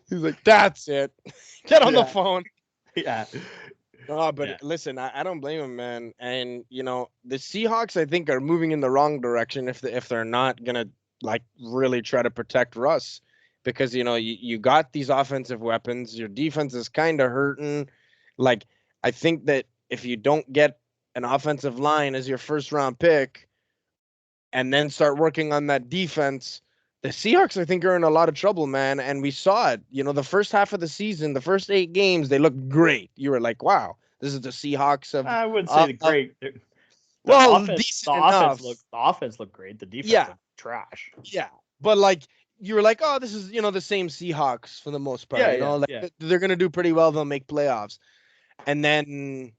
He's like, that's it. Get on the phone. Yeah. Oh, but listen, I don't blame him, man. And the Seahawks, I think, are moving in the wrong direction if they're not gonna like really try to protect Russ, because you got these offensive weapons. Your defense is kind of hurting. Like, I think that if you don't get an offensive line as your first round pick and then start working on that defense, the Seahawks, I think, are in a lot of trouble, man. And we saw it, the first half of the season, the first 8 games, they looked great. You were like, wow, this is the Seahawks of. I wouldn't say great. The offense looked great. The defense looked trash. Yeah. But like, you were like, oh, this is, the same Seahawks for the most part. They're going to do pretty well. They'll make playoffs. And then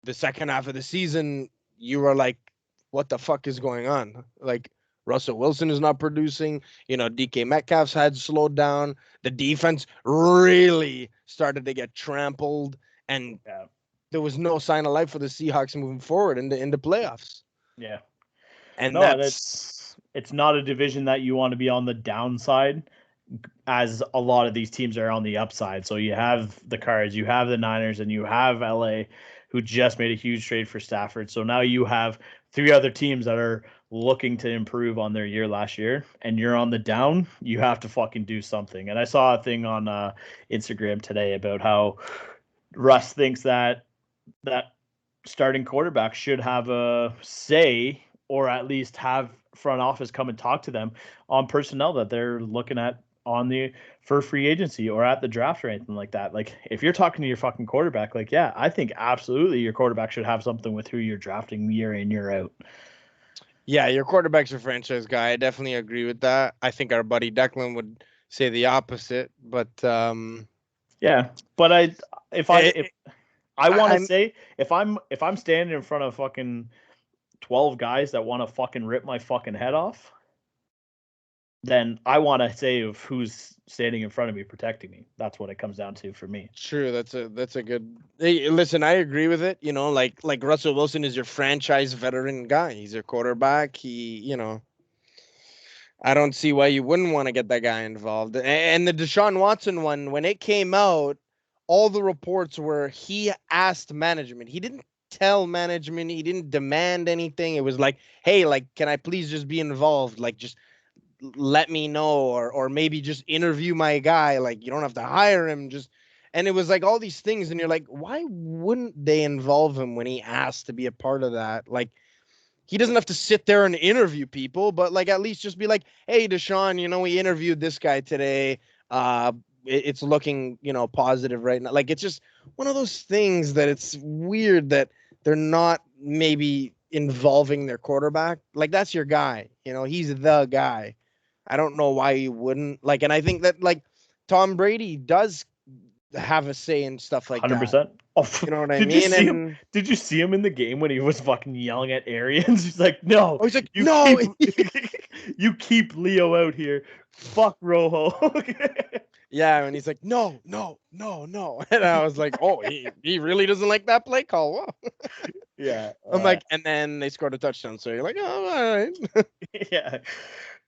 the second half of the season, you were like, what the fuck is going on? Like, Russell Wilson is not producing. DK Metcalf's had slowed down. The defense really started to get trampled. And there was no sign of life for the Seahawks moving forward into playoffs. Yeah. And it's not a division that you want to be on the downside, as a lot of these teams are on the upside. So you have the Cards, you have the Niners, and you have LA, who just made a huge trade for Stafford. So now you have 3 other teams that are looking to improve on their year last year, and you're on the down. You have to fucking do something. And I saw a thing on Instagram today about how Russ thinks that starting quarterback should have a say, or at least have front office come and talk to them on personnel that they're looking at for free agency or at the draft or anything like that. Like, if you're talking to your fucking quarterback, like, yeah, I think absolutely your quarterback should have something with who you're drafting year in, year out. Yeah, your quarterback's your franchise guy. I definitely agree with that. I think our buddy Declan would say the opposite, but yeah, but if I'm standing in front of fucking 12 guys that want to fucking rip my fucking head off, then I want to say of who's standing in front of me protecting me. That's what it comes down to for me. True, that's a good. Hey, listen, I agree with it. Like Russell Wilson is your franchise veteran guy. He's your quarterback. I don't see why you wouldn't want to get that guy involved. And the Deshaun Watson one, when it came out, all the reports were he asked management. He didn't tell management. He didn't demand anything. It was like, hey, like, can I please just be involved? Like, just let me know, or maybe just interview my guy. Like, you don't have to hire him. And it was like all these things, and you're like, why wouldn't they involve him when he asked to be a part of that? Like, he doesn't have to sit there and interview people, but like at least just be like, hey, Deshaun, we interviewed this guy today. It's looking, positive right now. Like, it's just one of those things that it's weird that they're not maybe involving their quarterback. Like, that's your guy. He's the guy. I don't know why you wouldn't. Like, and I think that like Tom Brady does have a say in stuff like 100%. That. Oh, you know what I mean? Did you see him in the game when he was fucking yelling at Arians? He's like, no. Oh, he's like, no. You keep Leo out here. Fuck Rojo. Yeah, and he's like, no. And I was like, oh, he really doesn't like that play call. Whoa. Yeah. I'm like, and then they scored a touchdown. So you're like, oh, all right. Yeah.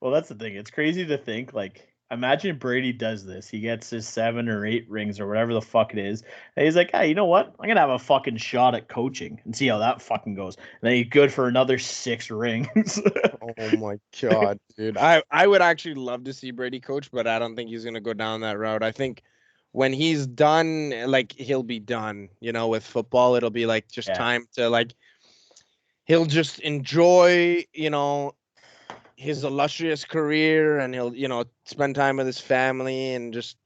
Well, that's the thing. It's crazy to think, like, imagine Brady does this. He gets his 7 or 8 rings or whatever the fuck it is. And he's like, hey, you know what? I'm going to have a fucking shot at coaching and see how that fucking goes. And then he's good for another 6 rings. Oh, my God, dude. I would actually love to see Brady coach, but I don't think he's going to go down that route. I think when he's done, like, he'll be done, with football. It'll be, like, just time to, like, he'll just enjoy, his illustrious career, and he'll spend time with his family and just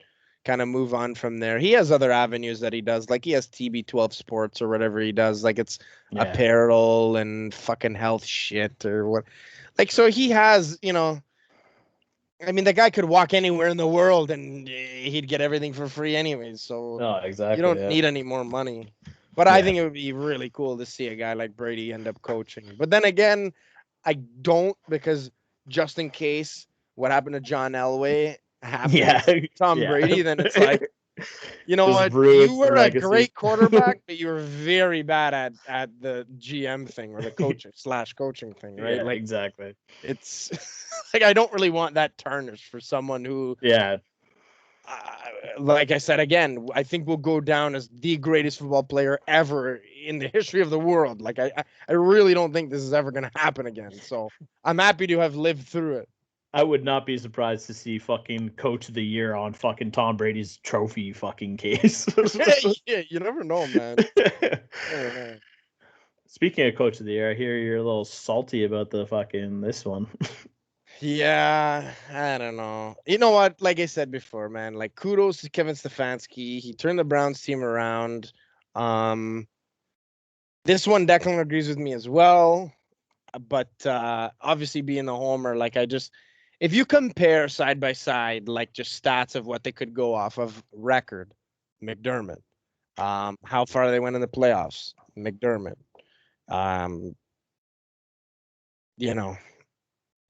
kind of move on from there. He has other avenues that he does, like he has TB12 Sports or whatever he does, like it's apparel and fucking health shit or what, like, so he has, I mean, the guy could walk anywhere in the world and he'd get everything for free anyways, so exactly, you don't need any more money. But I think it would be really cool to see a guy like Brady end up coaching. But then again, I don't, because just in case what happened to John Elway happens to Tom Brady, then it's like, you know what? You were a great quarterback, but you were very bad at the GM thing or the coaching thing, right? Yeah, like, exactly. It's like, I don't really want that tarnished for someone who, like I said, again, I think will go down as the greatest football player ever in the history of the world. Like, I really don't think this is ever going to happen again. So I'm happy to have lived through it. I would not be surprised to see fucking Coach of the Year on fucking Tom Brady's trophy fucking case. Yeah, you never know, man. Speaking of Coach of the Year, I hear you're a little salty about the fucking this one. Yeah, I don't know. You know what? Like I said before, man, like, kudos to Kevin Stefanski. He turned the Browns team around. This one, Declan agrees with me as well. But obviously being the homer, like, if you compare side by side, like, just stats of what they could go off of, record, McDermott. How far they went in the playoffs, McDermott.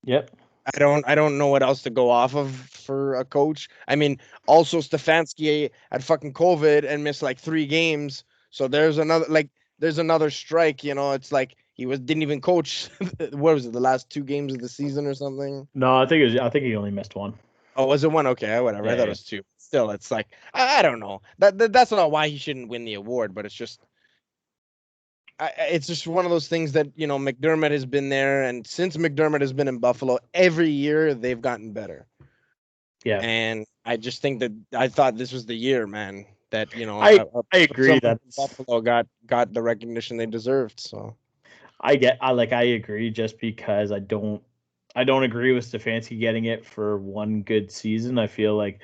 Yep. I don't know what else to go off of for a coach. I mean, also Stefanski had fucking COVID and missed like 3 games. So there's another strike, it's like he didn't even coach. What was it, the last 2 games of the season or something? No, I think he only missed 1. Oh, was it 1? Okay, whatever. I thought it was 2. Still, it's like, I don't know. That's not why he shouldn't win the award, but it's just one of those things that, McDermott has been there, and since McDermott has been in Buffalo, every year they've gotten better. Yeah. And I just think that I thought this was the year, man, that, I agree that Buffalo got the recognition they deserved. So I agree, just because I don't agree with Stefanski getting it for one good season. I feel like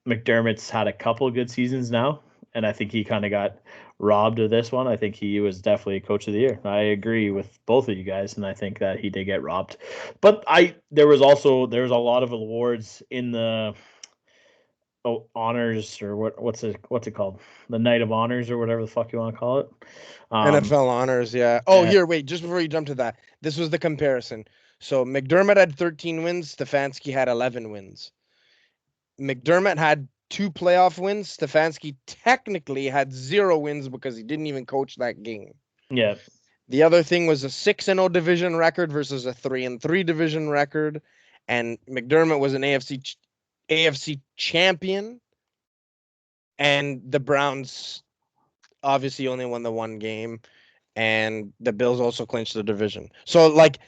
McDermott's had a couple good seasons now, and I think he kind of got robbed of this one. I think he was definitely Coach of the Year. I agree with both of you guys, and I think that he did get robbed. But there was a lot of awards in the honors, or what's it called? The Night of Honors, or whatever the fuck you want to call it. NFL honors, yeah. Oh, here, wait, just before you jump to that, this was the comparison. So McDermott had 13 wins. Stefanski had 11 wins. McDermott had 2 playoff wins. Stefanski technically had 0 wins because he didn't even coach that game. Yeah. The other thing was a 6-0 division record versus a 3-3 division record. And McDermott was an AFC champion. And the Browns obviously only won the 1 game. And the Bills also clinched the division. So, like,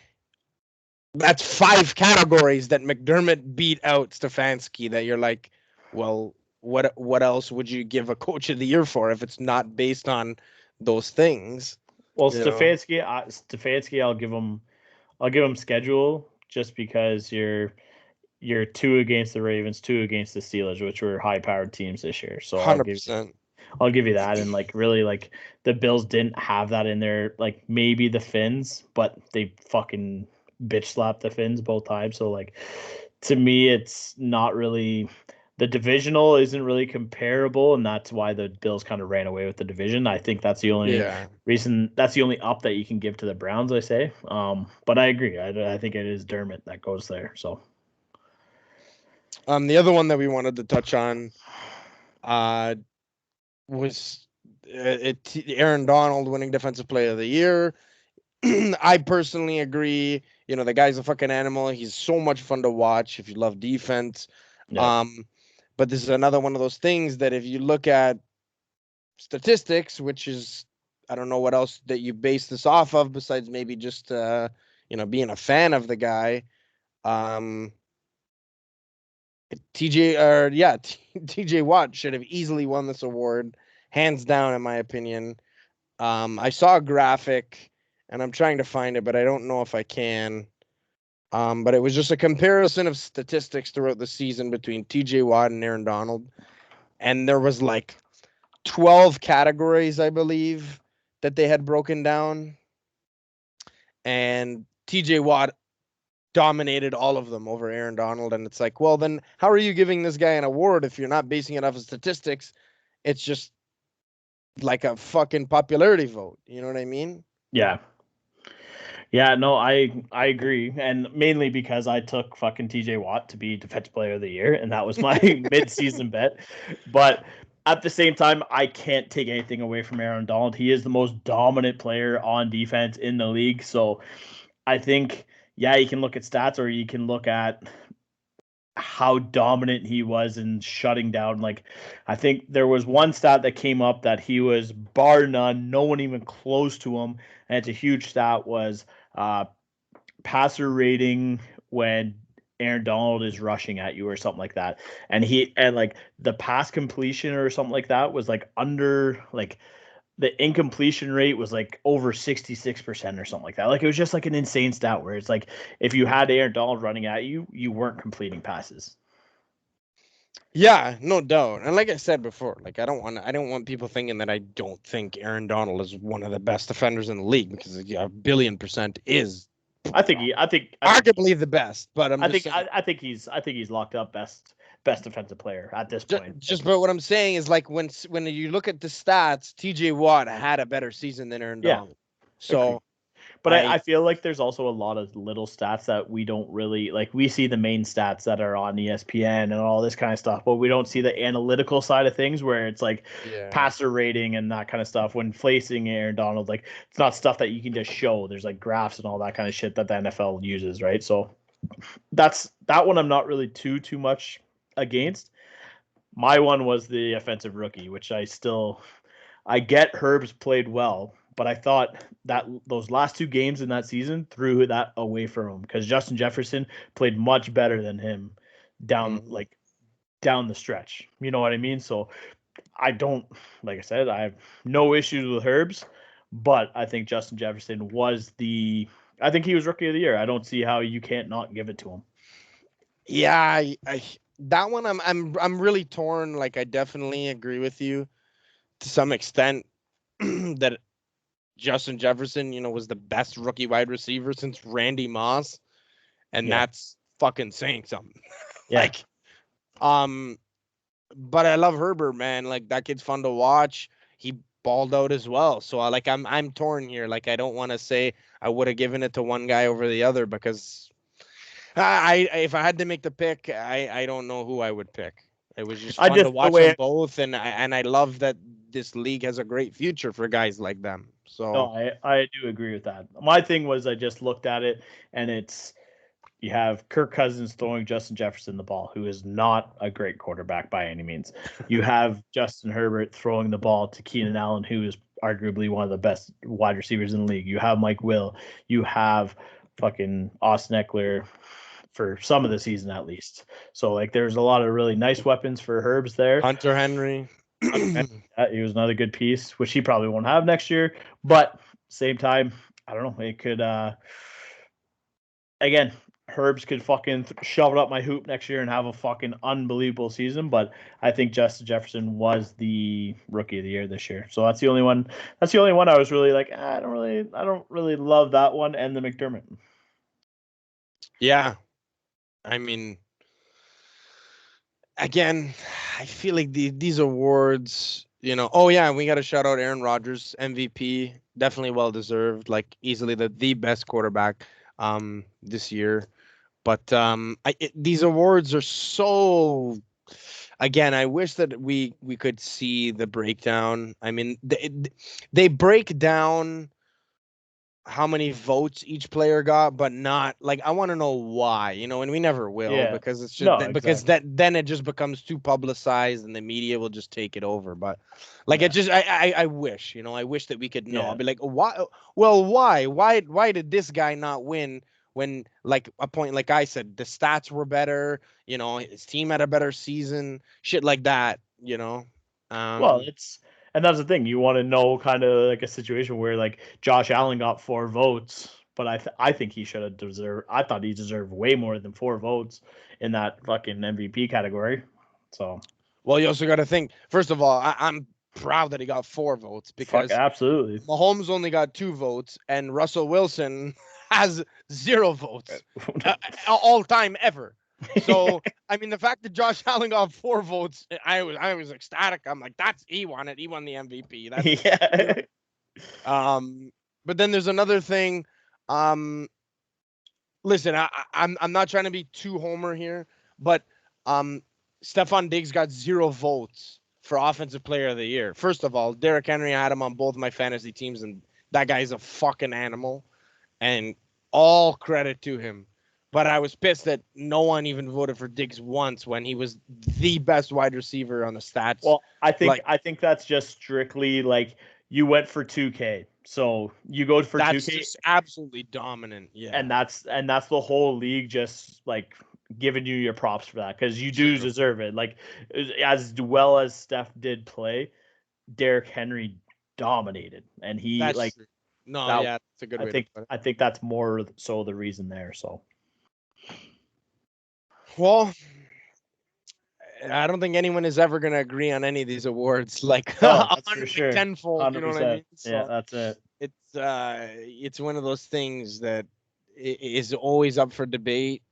that's 5 categories that McDermott beat out Stefanski that you're like, well, what else would you give a coach of the year for if it's not based on those things? Well, Stefanski, I'll give him schedule just because you're 2 against the Ravens, 2 against the Steelers, which were high-powered teams this year. So 100%. I'll give you that. And like really, like the Bills didn't have that in there. Like maybe the Finns, but they fucking bitch slapped the Finns both times. So like to me, it's not really. The divisional isn't really comparable, and that's why the Bills kind of ran away with the division. I think that's the only reason. That's the only up that you can give to the Browns, I say. But I agree. I think it is Dermott that goes there. So, the other one that we wanted to touch on, was Aaron Donald winning Defensive Player of the Year. I personally agree. You know, the guy's a fucking animal. He's so much fun to watch if you love defense. yeah. But this is another one of those things that if you look at statistics, which is, I don't know what else that you base this off of besides maybe just, being a fan of the guy. TJ Watt should have easily won this award, hands down, in my opinion. I saw a graphic, and I'm trying to find it, but I don't know if I can. But it was just a comparison of statistics throughout the season between TJ Watt and Aaron Donald. And there was like 12 categories, I believe, that they had broken down. And TJ Watt dominated all of them over Aaron Donald. And it's like, well, then how are you giving this guy an award if you're not basing it off of statistics? It's just like a fucking popularity vote. You know what I mean? Yeah. Yeah, no, I agree, and mainly because I took fucking TJ Watt to be Defensive Player of the Year, and that was my mid-season bet. But at the same time, I can't take anything away from Aaron Donald. He is the most dominant player on defense in the league. So I think, yeah, you can look at stats, or you can look at how dominant he was in shutting down. Like, I think there was one stat that came up that he was bar none, no one even close to him, and it's a huge stat, was passer rating when Aaron Donald is rushing at you or something like that. And like the pass completion or something like that was like under, like the incompletion rate was like over 66% or something like that. Like it was just like an insane stat where it's like if you had Aaron Donald running at you, you weren't completing passes. Yeah, no doubt. And like I said before, like I don't want people thinking that I don't think Aaron Donald is one of the best defenders in the league, because a 1,000,000,000% is. I think arguably the best, but I think he's locked up best defensive player at this point. But what I'm saying is, like, when you look at the stats, TJ Watt had a better season than Aaron Donald. So, but I feel like there's also a lot of little stats that we don't really like. We see the main stats that are on ESPN and all this kind of stuff, but we don't see the analytical side of things where it's like passer rating and that kind of stuff. When placing Aaron Donald, like it's not stuff that you can just show. There's like graphs and all that kind of shit that the NFL uses, right? So that one I'm not really too much against. My one was the offensive rookie, which I get Herb's played well, but I thought that those last 2 games in that season threw that away from him, because Justin Jefferson played much better than him down the stretch. You know what I mean? So I don't, like I said, I have no issues with Herb's, but I think Justin Jefferson I think he was Rookie of the Year. I don't see how you can't not give it to him. Yeah, that one I'm really torn. Like I definitely agree with you to some extent that Justin Jefferson, was the best rookie wide receiver since Randy Moss, and that's fucking saying something. Yeah. But I love Herbert, man. Like that kid's fun to watch. He balled out as well. So I'm torn here. Like, I don't want to say I would have given it to one guy over the other, because I if I had to make the pick, I don't know who I would pick. It was just fun to watch them both, and I love that this league has a great future for guys like them. So no, I do agree with that. My thing was, I just looked at it, and it's, you have Kirk Cousins throwing Justin Jefferson the ball, who is not a great quarterback by any means. You have Justin Herbert throwing the ball to Keenan Allen, who is arguably one of the best wide receivers in the league. You have Mike Will. You have fucking Austin Eckler for some of the season at least. So like, there's a lot of really nice weapons for Herbs there. Hunter Henry. He was another good piece, which he probably won't have next year. But same time, I don't know. It could, again, Herbs could fucking shove it up my hoop next year and have a fucking unbelievable season. But I think Justin Jefferson was the rookie of the year this year. So that's the only one. That's the only one I was really like, I don't really love that one. And the McDermott. Yeah, I mean, again, I feel like these awards, you know. Oh yeah, we got to shout out Aaron Rodgers, MVP, definitely well deserved. Like, easily the best quarterback this year. But these awards are so. Again, I wish that we could see the breakdown. I mean, they break down how many votes each player got, but not like, I want to know why, you know, and we never will, because it's just because then it just becomes too publicized and the media will just take it over. But like, it just, I wish, you know, I wish that we could know. I'll be like, why? Well, why did this guy not win when, like, a point, like I said, the stats were better, you know, his team had a better season, shit like that, you know. Well, and that's the thing. You want to know kind of like a situation where like Josh Allen got 4 votes, but I think he should have deserved. I thought he deserved way more than 4 votes in that fucking MVP category. So, well, you also got to think. First of all, I'm proud that he got 4 votes, because absolutely, Mahomes only got 2 votes and Russell Wilson has 0 votes all time ever. So I mean, the fact that Josh Allen got 4 votes, I was ecstatic. I'm like, he won it. He won the MVP. That's but then there's another thing. Listen, I'm not trying to be too homer here, but Stephon Diggs got 0 votes for Offensive Player of the Year. First of all, Derrick Henry, I had him on both my fantasy teams, and that guy's a fucking animal, and all credit to him. But I was pissed that no one even voted for Diggs once when he was the best wide receiver on the stats. Well, I think that's just strictly like, you went for 2K. So you go for 2K. That's just absolutely dominant. Yeah. And that's the whole league just like giving you your props for that, because you do deserve it. Like, as well as Steph did play, Derrick Henry dominated, and that's a good way to put it. I think that's more so the reason there. So, well, I don't think anyone is ever going to agree on any of these awards. Like, that's for sure. Tenfold, you know what I mean? So yeah, that's it. It's one of those things that is always up for debate.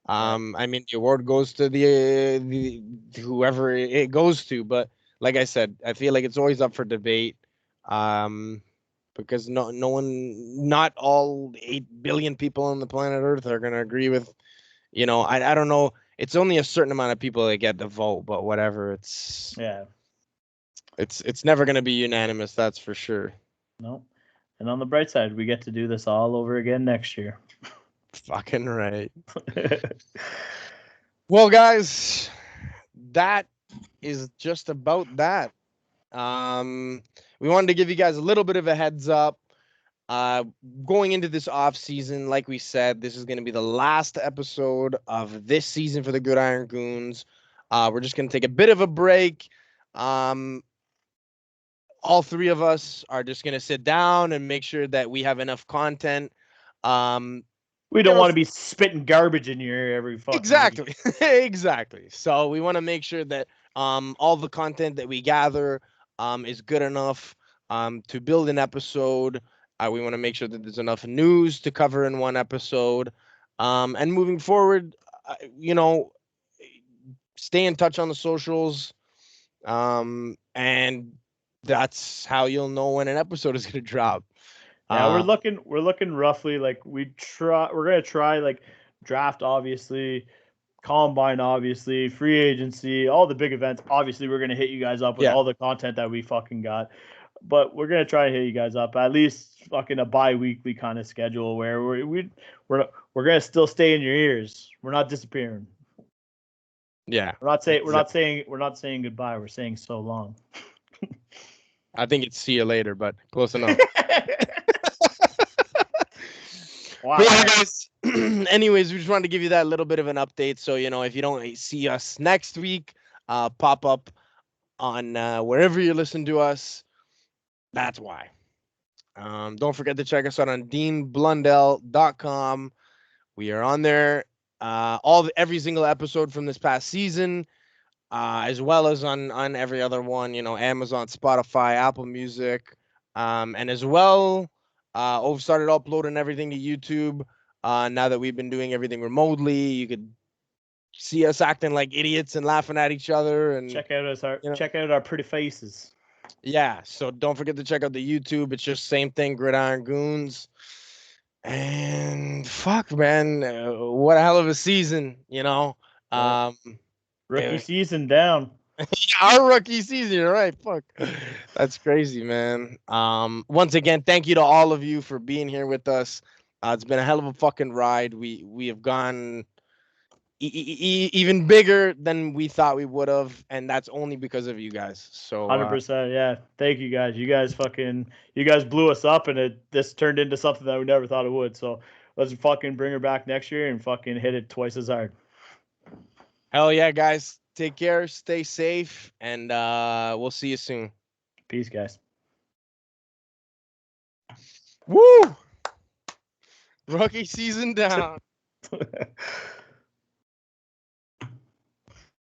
I mean, the award goes to the whoever it goes to, but like I said, I feel like it's always up for debate. Because not all 8 billion people on the planet Earth are going to agree with, you know, I don't know. It's only a certain amount of people that get the vote, but whatever. It's never going to be unanimous. That's for sure. No. And on the bright side, we get to do this all over again next year. Fucking right. Well, guys, that is just about that. We wanted to give you guys a little bit of a heads up. Going into this off season, like we said, this is going to be the last episode of this season for the Grid Iron Goons. We're just going to take a bit of a break. All 3 of us are just going to sit down and make sure that we have enough content. We don't want to be spitting garbage in your ear every fucking Exactly. Exactly. So we want to make sure that all the content that we gather is good enough to build an episode. We want to make sure that there's enough news to cover in one episode. And moving forward, you know, stay in touch on the socials. And that's how you'll know when an episode is gonna drop. Yeah, we're looking roughly like we're gonna try like draft, obviously, combine, obviously, free agency, all the big events. Obviously, we're gonna hit you guys up with all the content that we fucking got. But we're gonna try to hit you guys up at least fucking a bi-weekly kind of schedule where we're gonna still stay in your ears. We're not disappearing. Yeah. We're not saying goodbye. We're saying so long. I think it's see you later, but close enough. Wow. But yeah, guys. Anyways, we just wanted to give you that little bit of an update. So, you know, if you don't see us next week, pop up on wherever you listen to us. That's why. Don't forget to check us out on deanblundell.com. We are on there every single episode from this past season, as well as on every other one, you know, Amazon, Spotify, Apple Music, and as well, we've started uploading everything to YouTube. Now that we've been doing everything remotely, you could see us acting like idiots and laughing at each other, and check out our pretty faces. Yeah, so don't forget to check out the YouTube. It's just same thing, Gridiron Goons. And fuck, man, what a hell of a season, you know. Rookie season down. Our rookie season, you're right. Fuck, that's crazy, man. Once again, thank you to all of you for being here with us. It's been a hell of a fucking ride. We have gone even bigger than we thought we would have, and that's only because of you guys. So 100%, yeah. Thank you guys. You guys blew us up, and this turned into something that we never thought it would. So let's fucking bring her back next year and fucking hit it twice as hard. Hell yeah, guys. Take care, stay safe, and we'll see you soon. Peace, guys. Woo! Rookie season down.